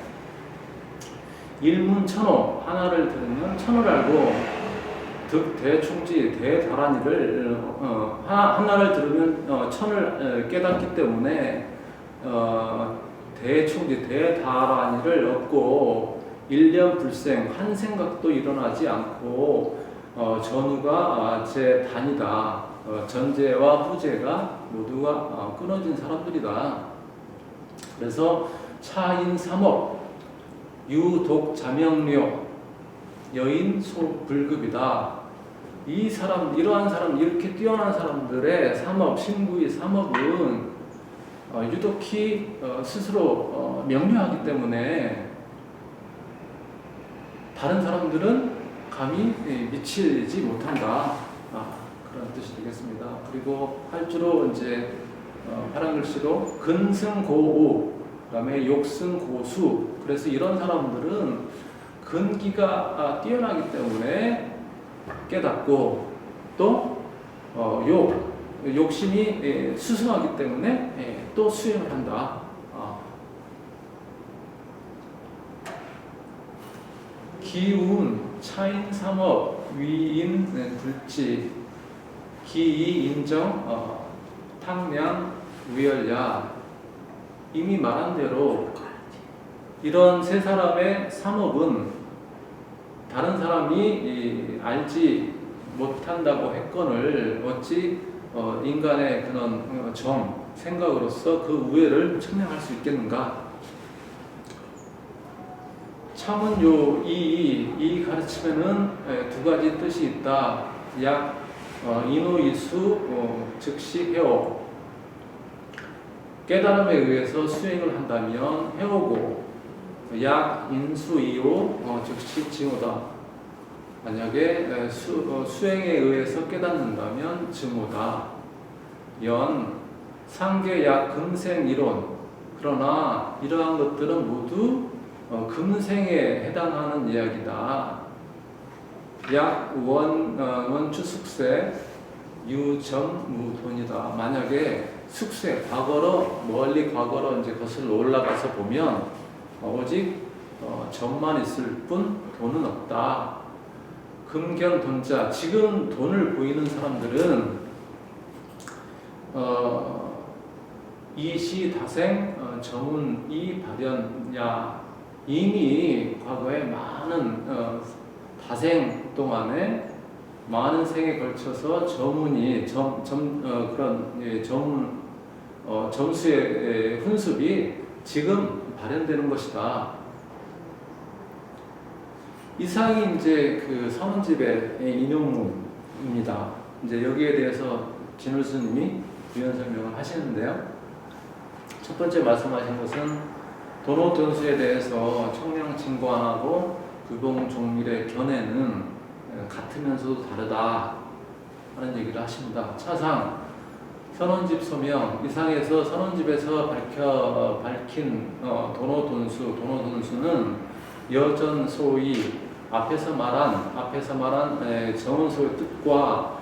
일문천호 하나를 들으면 천을 알고 득대충지 대다란이를 하나를 들으면 천을 깨닫기 때문에 대충지 대다란이를 얻고 일념 불생 한 생각도 일어나지 않고 전후가 제 단이다. 전제와 후제가 모두가 끊어진 사람들이다. 그래서 차인 삼업, 유독 자명료, 여인 소불급이다. 이러한 사람, 이렇게 뛰어난 사람들의 삼업, 신구의 삼업은 유독히 스스로 명료하기 때문에 다른 사람들은 감히 미치지 못한다. 그런 뜻이 되겠습니다. 그리고 활주로 이제 파란 글씨로 근승고우, 그다음에 욕승고수. 그래서 이런 사람들은 근기가 뛰어나기 때문에 깨닫고 또 욕심이 수승하기 때문에 또 수행을 한다. 기운, 차인 삼업, 위인, 불지, 기이, 인정, 탕량, 우열야. 이미 말한 대로 이런 세 사람의 삼업은 다른 사람이 알지 못한다고 했거늘 어찌 인간의 그런 생각으로서 그 우애를 측량할 수 있겠는가? 참은 이 가르침에는 두 가지 뜻이 있다. 약 인호이수 즉시 해오. 깨달음에 의해서 수행을 한다면 해오고, 약 인수이오 즉시 증오다. 만약에 수행에 의해서 깨닫는다면 증오다. 연 상계약 금생 이론. 그러나 이러한 것들은 모두 금생에 해당하는 이야기다. 약 원추 숙세 유점무돈이다. 만약에 숙세 과거로 멀리 과거로 이제 거슬러 올라가서 보면 오직 점만 있을 뿐 돈은 없다. 금견돈자, 지금 돈을 보이는 사람들은 이시다생 정운이 발현야. 이미 과거에 많은 다생 동안에 많은 생에 걸쳐서 점운이 점수의 훈습이 지금 발현되는 것이다. 이상이 이제 그 선원집의 인용문입니다. 이제 여기에 대해서 진울 스님이 부연 설명을 하시는데요. 첫 번째 말씀하신 것은 도노돈수에 대해서 청량진관하고 규봉종밀의 견해는 같으면서도 다르다 하는 얘기를 하십니다. 차상 선원집 소명 이상에서 선원집에서 밝힌 도노돈수는 여전 소위 앞에서 말한 정원소의 뜻과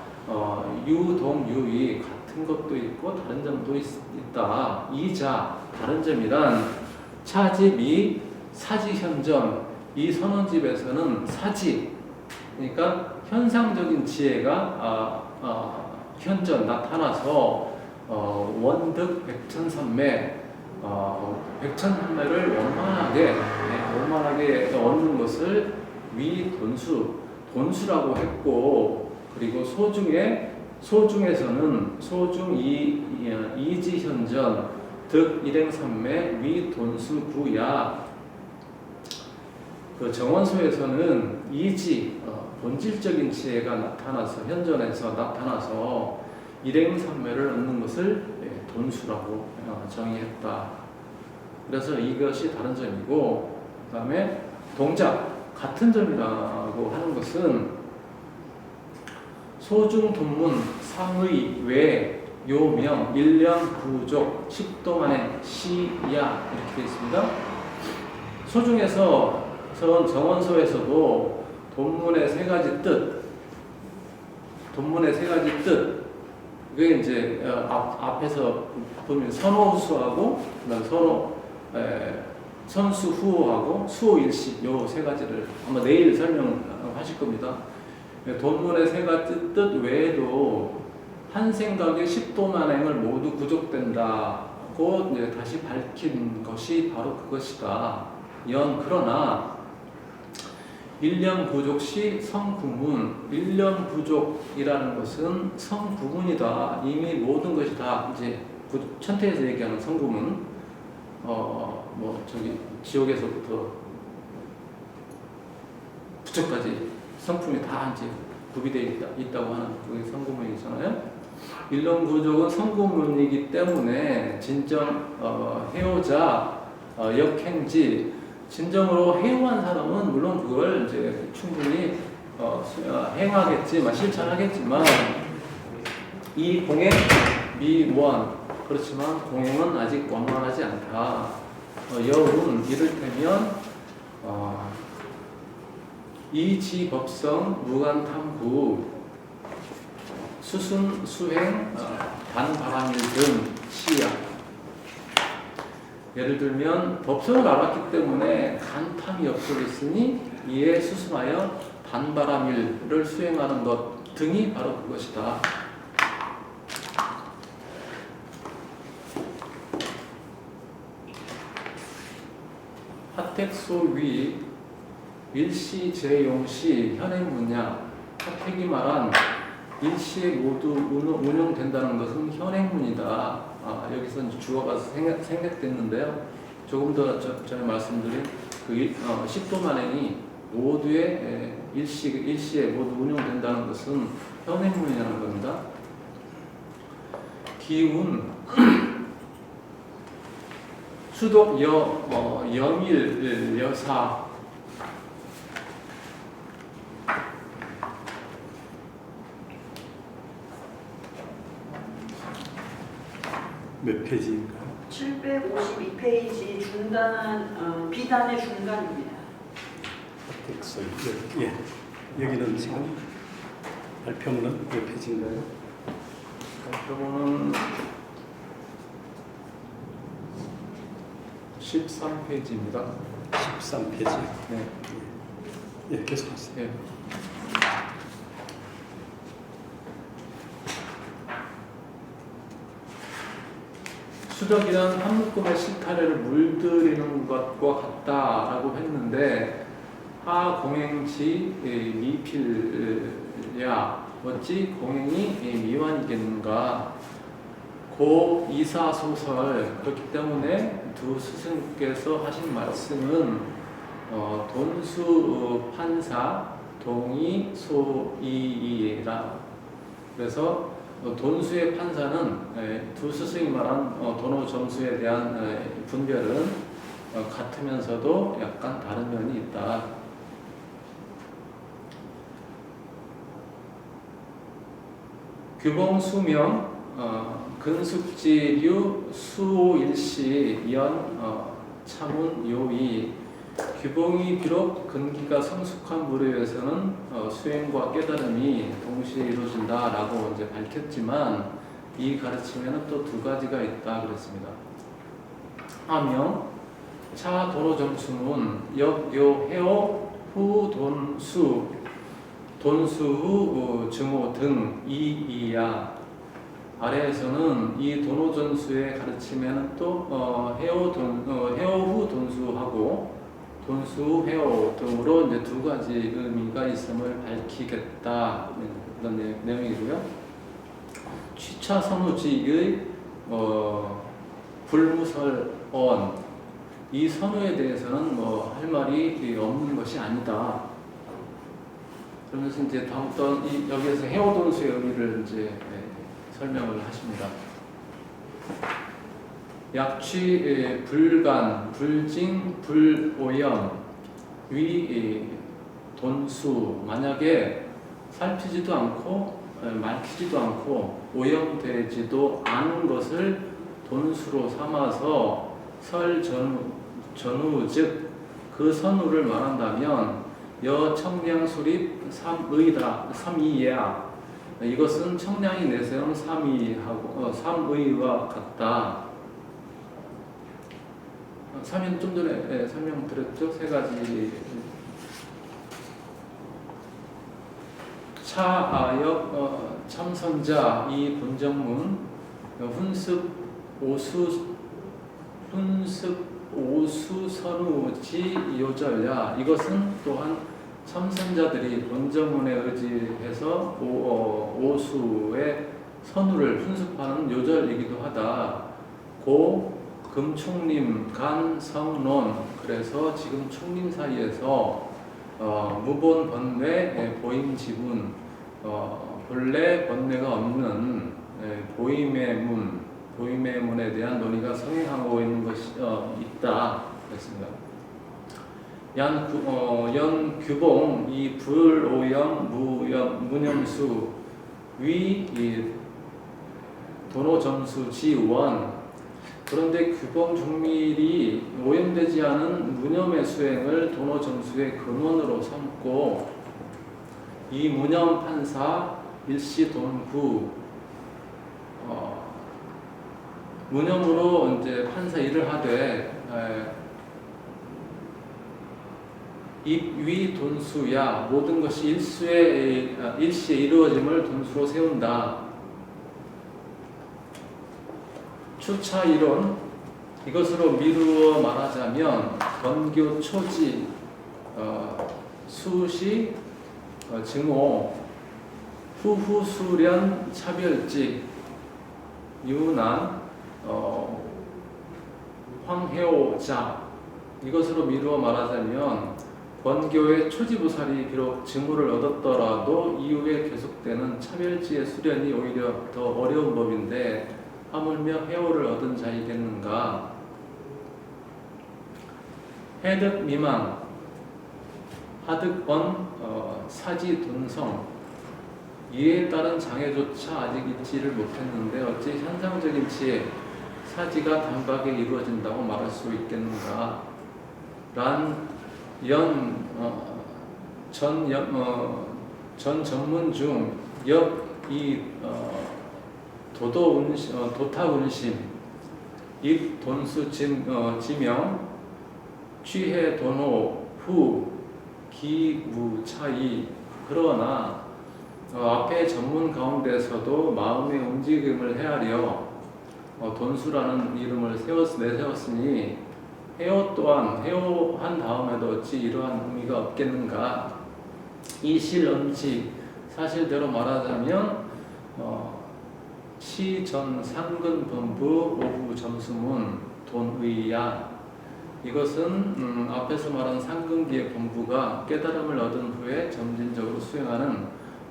유동유의 같은 것도 있고 다른 점도 있다. 이자 다른 점이란 차집이 사지현전, 이 선원집에서는 사지, 그러니까 현상적인 지혜가 현전 나타나서 원득 백천삼매, 백천삼매를 원만하게 얻는 것을 돈수라고 했고, 그리고 소중에서는 소중 이지현전 득 일행삼매 위돈수구야. 그 정원소에서는 이지 본질적인 지혜가 나타나서 현전에서 나타나서 일행삼매를 얻는 것을 돈수라고 정의했다. 그래서 이것이 다른 점이고, 그 다음에 동작 같은 점이라고 하는 것은 소중 돈문 상의 외 요명, 일령, 부족, 식도만행, 시야 이렇게 되어 있습니다. 소중에서 정원소에서도 돈문의 세 가지 뜻, 그게 이제 앞에서 보면 선호수하고 선수후하고 수호일식 요 세 가지를 아마 내일 설명하실 겁니다. 돈문의 세 가지 뜻 외에도 한 생각에 10도만행을 모두 구족된다고 이제 다시 밝힌 것이 바로 그것이다. 그러나 일념부족시 성구문. 일념부족이라는 것은 성구문이다. 이미 모든 것이 다 이제 천태에서 얘기하는 성구문. 뭐 저기 지옥에서부터 부처까지 성품이 다 이제 구비되어 있다고 하는 그게 성구문이잖아요. 일념부족은 성구문이기 때문에 진정 해오자 역행지. 진정으로 해오한 사람은 물론 그걸 이제 충분히 행하겠지만 실천하겠지만 이 공행 미원 그렇지만 공행은 아직 완만하지 않다. 여운 이를테면 이지법성 무간탐구 수순 수행 반바람일 등 시야. 예를 들면 법성을 알았기 때문에 간탐이 없어졌으니 이에 수순하여 반바람일을 수행하는 것 등이 바로 그것이다. 하택소위 일시 재용시 현행문야. 하택이 말한 일시에 모두 운용된다는 것은 현행문이다. 여기서 이제 주어가 생략됐는데요. 조금 더 전에 말씀드린 그 십도만행이 모두의 일시에 모두 운용된다는 것은 현행문이라는 겁니다. 기운 수독 여밀 여사. 몇 페이지인가요? 752페이지 중단, 비단의 중간입니다. 텍스트. 예. 여기는 지금 발표문은 몇 페이지인가요? 발표문은 13페이지입니다. 13페이지. 네. 예, 계속하세요. 네. 수덕이란 한 묶음의 실타래를 물들이는 것과 같다라고 했는데 하공행지 미필야 어찌 공행이 미완이겠는가. 고 이사소설. 그렇기 때문에 두 스승께서 하신 말씀은 돈수 판사 동이 소이이라. 그래서 돈수의 판사는 두 스승이 말한 돈호 점수에 대한 분별은 같으면서도 약간 다른 면이 있다. 규봉 수명 근숙지류 수일시 연 차문 요이. 규봉이 비록 근기가 성숙한 무료에서는 수행과 깨달음이 동시에 이루어진다라고 이제 밝혔지만 이 가르침에는 또 두 가지가 있다 그랬습니다. 하명 차 도로 점수문 역요 해오 후 돈수 돈수 후 증오 등 이이야. 아래에서는 이 돈호전수의 가르침에는 또 해오 후 돈수하고 돈수, 해오 등으로 이제 두 가지 의미가 있음을 밝히겠다. 이런 내용이고요. 취차 선우지의 불무설언. 이 선우에 대해서는 뭐 할 말이 없는 것이 아니다. 그러면서 이제 다음부터 여기에서 해오 돈수의 의미를 이제 설명을 하십니다. 약취 불간, 불징, 불오염, 위 돈수. 만약에 살피지도 않고 말키지도 않고 오염되지도 않은 것을 돈수로 삼아서 설전후 즉 그 선우를 말한다면 여청량수립 삼의야. 이것은 청량이 내세운 삼의와 같다. 삼위는 좀 전에 설명드렸죠. 세 가지. 차아역 참선자 이 본정문 훈습 오수 선우지 요절야. 이것은 또한 참선자들이 본정문에 의지해서 오수의 선우를 분습하는 요절이기도 하다. 고 금총림 간 성론, 그래서 지금 총림 사이에서 무본 번뇌 보임 지분, 본래 번뇌가 없는 보임의 문에 대한 논의가 성행하고 있는 것이 있다 그랬습니다. 연 규봉 이 불오염 무념수 위 도노점수 지원. 그런데 규봉 중밀이 오염되지 않은 무념의 수행을 도노점수의 근원으로 삼고 이 무념 판사 일시 돈구 무념으로 이제 판사 일을 하되 입위 돈수야 모든 것이 일시에 이루어짐을 돈수로 세운다. 추차 이론 이것으로 미루어 말하자면 번교 초지 수시 증오 후후수련 차별직 유난 황해오자 이것으로 미루어 말하자면 번교의 초지부살이 비록 증오를 얻었더라도 이후에 계속되는 차별지의 수련이 오히려 더 어려운 법인데 하물며 해오를 얻은 자이겠는가. 해득 미망 하득언 사지돈성 이에 따른 장애조차 아직 있지를 못했는데 어찌 현상적인 지혜 사지가 단박에 이루어진다고 말할 수 있겠는가. 전 전문 중 역이 도타운심 입 돈수 지명 취해 돈호 후 기무 차이. 그러나 앞에 전문 가운데서도 마음의 움직임을 헤아려 돈수라는 이름을 내세웠으니 해오 또한 해오한 다음에도 어찌 이러한 의미가 없겠는가. 이 실언지 사실대로 말하자면 시전 상근본부 오후 점수문 돈의야. 이것은 앞에서 말한 상근기의 본부가 깨달음을 얻은 후에 점진적으로 수행하는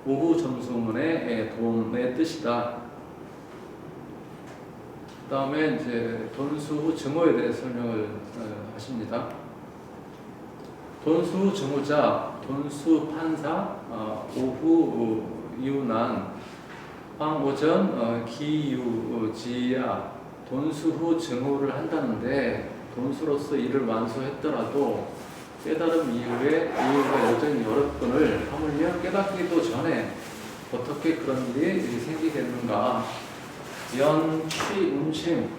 오후 점수문의 돈의 뜻이다. 그 다음에 이제 돈수 후 증오에 대해 설명을 하십니다. 돈수 후 증오자, 돈수 판사, 오후 이유난, 황오전 기유지야. 돈수 후 증오를 한다는데 돈수로서 이를 완수했더라도 깨달음 이유가 여전히 어렵거늘 하물며 깨닫기도 전에 어떻게 그런 일이 생기겠는가. 연취운심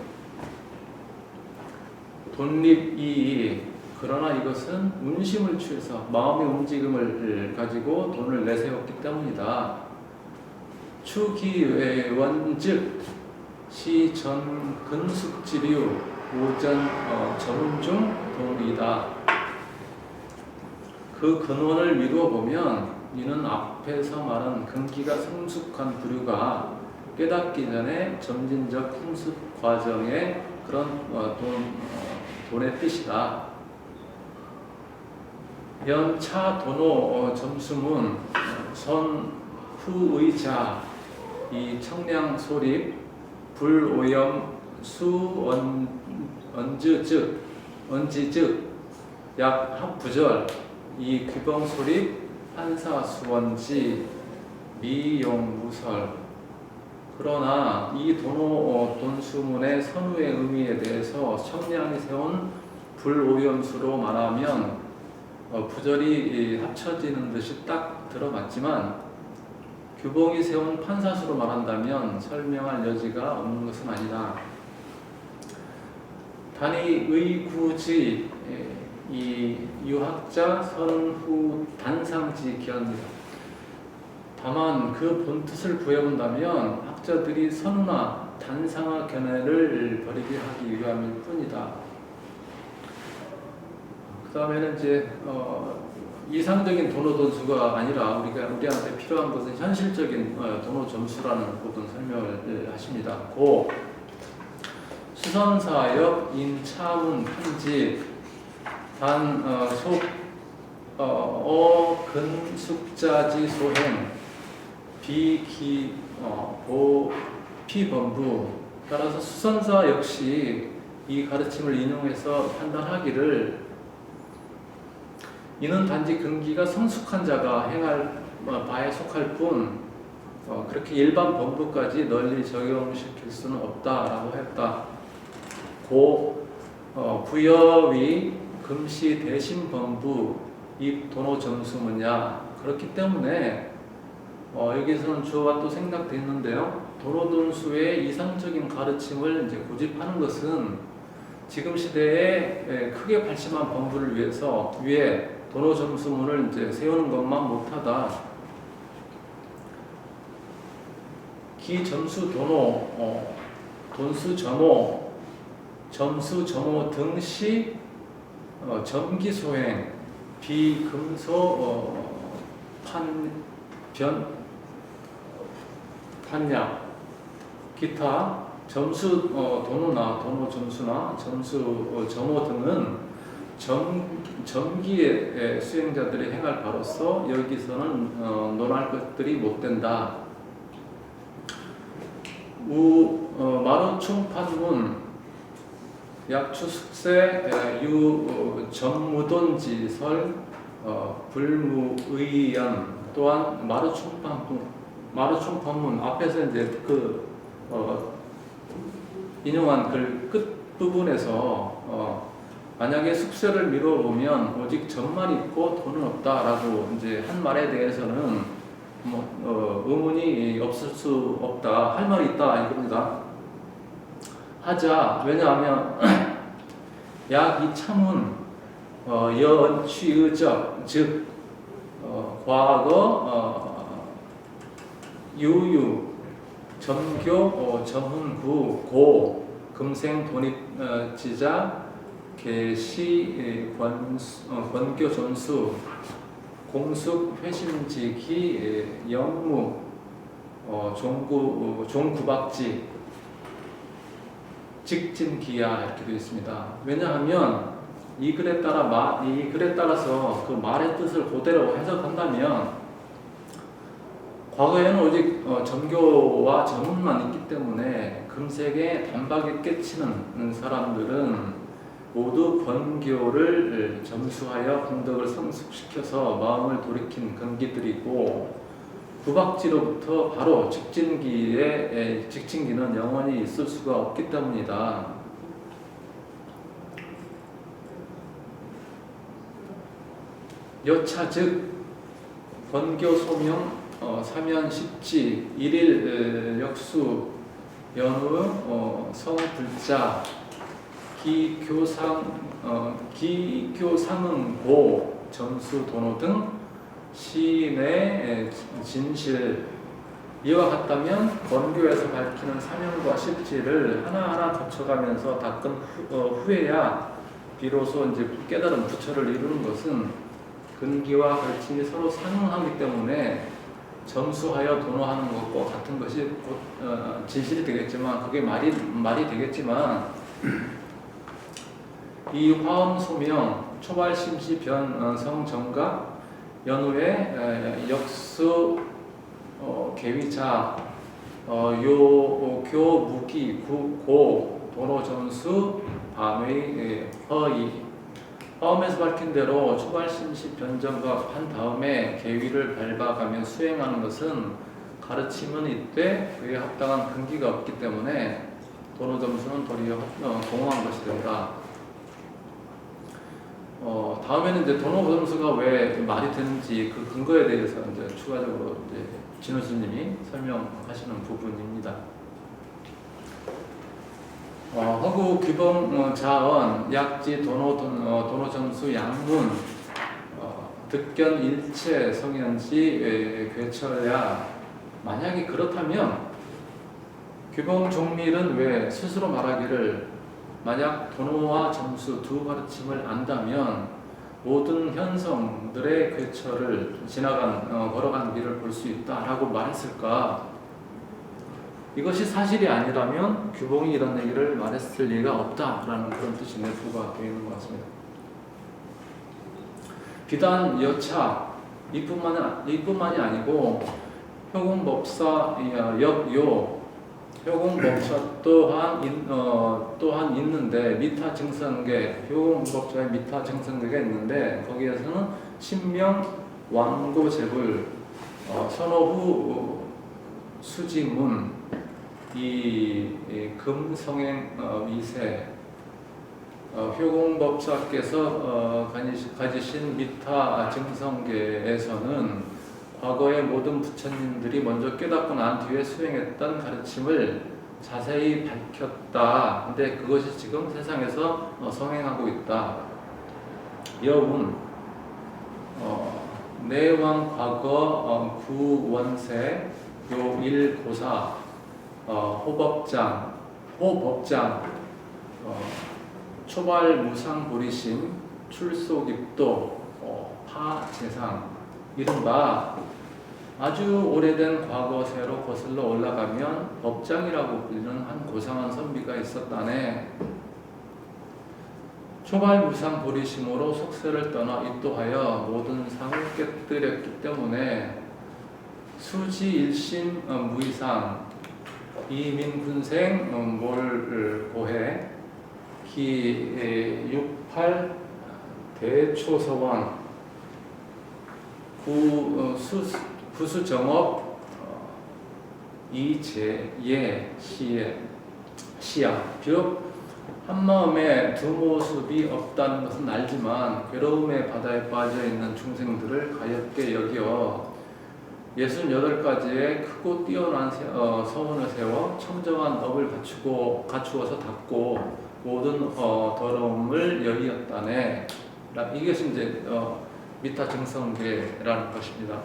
돈립이 그러나 이것은 운심을 취해서 마음의 움직임을 가지고 돈을 내세웠기 때문이다. 추기외원즉 시전 근숙지류 오전 전운중 돈이다. 그 근원을 미루어 보면 이는 앞에서 말한 근기가 성숙한 부류가 깨닫기 전에 점진적 풍습 과정의 그런 돈의 뜻이다. 연차 도노 점수문 선후의자 이 청량 소립 불오염 언지즉 약 합부절 이 귀봉 소립 한사수원지 미용무설. 그러나 이 돈수문의 선우의 의미에 대해서 청량이 세운 불오염수로 말하면 부절이 합쳐지는 듯이 딱 들어맞지만 규봉이 세운 판사수로 말한다면 설명할 여지가 없는 것은 아니다. 단이 의구지 이 유학자 선후 단상지 기합니다. 다만 그 본뜻을 구해본다면 학자들이 선우나 단상화 견해를 버리게 하기 위함일 뿐이다. 그 다음에는 이제 이상적인 도노 점수가 아니라 우리한테 필요한 것은 현실적인 도노 점수라는 부분 설명을 하십니다. 고 수선사역 인차문 편집 단속 근숙자지 소행 피범부 따라서 수선사 역시 이 가르침을 인용해서 판단하기를 이는 단지 근기가 성숙한 자가 행할 바에 속할 뿐 그렇게 일반 범부까지 널리 적용시킬 수는 없다라고 했다. 고 부여위 금시 대신 범부 입 도노 점수느냐 그렇기 때문에 여기서는 주어가 또 생략됐는데요. 도노 점수의 이상적인 가르침을 이제 고집하는 것은 지금 시대에 크게 발심한 범부를 위해 도노 점수문을 이제 세우는 것만 못하다. 기 점수 도노, 돈수 점호, 점수 점호 등시 점기 소행, 비금소 판약, 기타 점수 도노나 도노 점수나 점수 점호 등은 점기의 수행자들이 행할 바로서 여기서는 논할 것들이 못 된다. 마루충판문 약추숙세 전무돈지설 불무의연 또한 마루충판문 앞에서 이제 인용한 글 끝 부분에서 만약에 숙세를 미뤄보면 오직 점만 있고 돈은 없다라고 이제 한 말에 대해서는 의문이 없을 수 없다. 할 말이 있다 이겁니다. 하자. 왜냐하면 약 이참은 여취의적 즉 과거 유유 점교 점훈구 고 금생 돈입지자 개시 권교 전수 공숙 회심지기 영무 종구박지 직진기야 이렇게 되어 있습니다. 왜냐하면 이 글에 따라서 그 말의 뜻을 그대로 해석한다면 과거에는 오직 점교와 점문만 있기 때문에 금색에 단박에 깨치는 사람들은 모두 권교를 점수하여 공덕을 성숙시켜서 마음을 돌이킨 근기들이고 구박지로부터 바로 직진기는 영원히 있을 수가 없기 때문이다. 여차 즉 권교 소명 사면십지 일일 역수 연후 성불자 기교상은 고 점수 도노 등 시인의 진실 이와 같다면 권교에서 밝히는 사명과 실지를 하나하나 거쳐가면서 닦은 후에야 비로소 이제 깨달은 부처를 이루는 것은 근기와 가르침이 서로 상응하기 때문에 점수하여 도노하는 것과 같은 것이 곧 진실이 되겠지만 그게 말이 되겠지만 이 화엄 소명 초발심시 변성 정각 연후에 역수 계위자 요교 무기 고 도노 점수 밤의 허이 화엄에서 밝힌 대로 초발심시 변정각 한 다음에 계위를 밟아가며 수행하는 것은 가르침은 이때 그에 합당한 근기가 없기 때문에 도노 점수는 도리어 공허한 것이 된다. 다음에는 이제 도노 점수가 왜 말이 되는지 그 근거에 대해서 이제 추가적으로 이제 진호 스님이 설명하시는 부분입니다. 허구 규범 자언 약지 도노 점수 양문 득견 일체 성현지 괴처야. 만약에 그렇다면 규범 종밀은 왜 스스로 말하기를 만약 도노와 점수 두 가르침을 안다면 모든 현성들의 궤처를 걸어간 길을 볼 수 있다라고 말했을까? 이것이 사실이 아니라면 규봉이 이런 얘기를 말했을 리가 없다라는 그런 뜻이 내포가 되어 있는 것 같습니다. 비단 여차 이뿐만이 아니고 효공법사 역요 효공법사 또한 있는데 미타 증선계 효공법사의 미타 증선계가 있는데 거기에서는 신명 왕고제불 선호후 수지문 이 금성행 위세 효공법사께서 가지신 미타 증성계에서는 과거의 모든 부처님들이 먼저 깨닫고 난 뒤에 수행했던 가르침을 자세히 밝혔다. 근데 그것이 지금 세상에서 성행하고 있다. 여운 내왕 과거 구원세 요일고사 호법장 초발무상보리심 출속입도 파재상 이른바 아주 오래된 과거세로 거슬러 올라가면 법장이라고 불리는 한 고상한 선비가 있었다네. 초발무상보리심으로 속세를 떠나 입도하여 모든 상을 깨뜨렸기 때문에 수지일심 무이상 이민군생 몰고해 기 68 대초서왕 구수정업 이제예 시야 비록 한마음에 두 모습이 없다는 것은 알지만 괴로움의 바다에 빠져있는 중생들을 가엾게 여겨 68가지의 크고 뛰어난 서원을 세워 청정한 업을 갖추어서 닦고 모든 더러움을 여의었다네. 이것이 이제 미타 증성계라는 것입니다.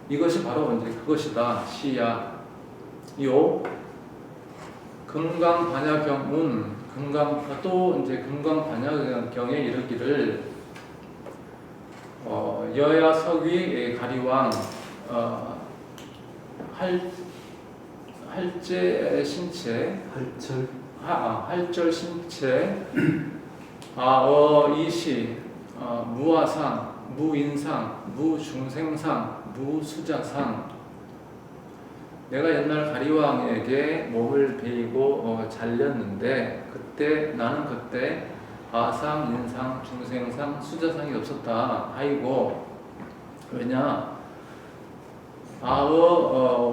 이것이 바로 이제 그것이다. 시야. 요 금강반야경은 또 이제 금강반야경에 이르기를 여야 석위 가리왕 할제 신체 할절 신체 이시 무화상 무인상 무중생상 무수자상 내가 옛날 가리왕에게 몸을 베이고 잘렸는데 나는 그때 아상, 인상, 중생상, 수자상이 없었다. 아이고 왜냐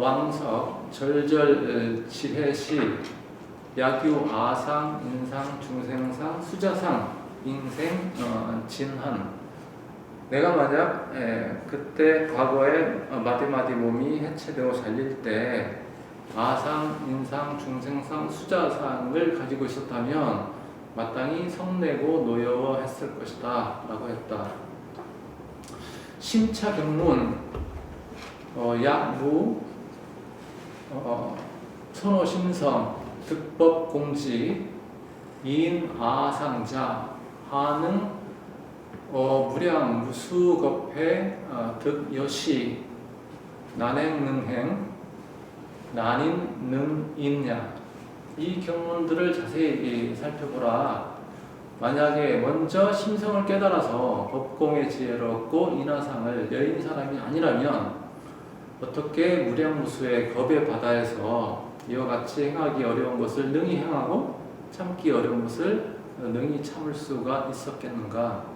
왕석 절절 지혜시 야규 아상, 인상, 중생상, 수자상, 인생, 진한 내가 만약 그때 과거에 마디마디 몸이 해체되고 잘릴 때 아상, 인상, 중생상, 수자상을 가지고 있었다면 마땅히 성내고 노여워했을 것이다 라고 했다. 심차경문 약무 선호심성 득법공지 인아상자 하능 무량 무수겁해 득여시 난행능행 난인능인냐 이 경문들을 자세히 살펴보라. 만약에 먼저 심성을 깨달아서 법공의 지혜를 얻고 인하상을 여인 사람이 아니라면 어떻게 무량무수의 겁의 바다에서 이와 같이 행하기 어려운 것을 능히 행하고 참기 어려운 것을 능히 참을 수가 있었겠는가?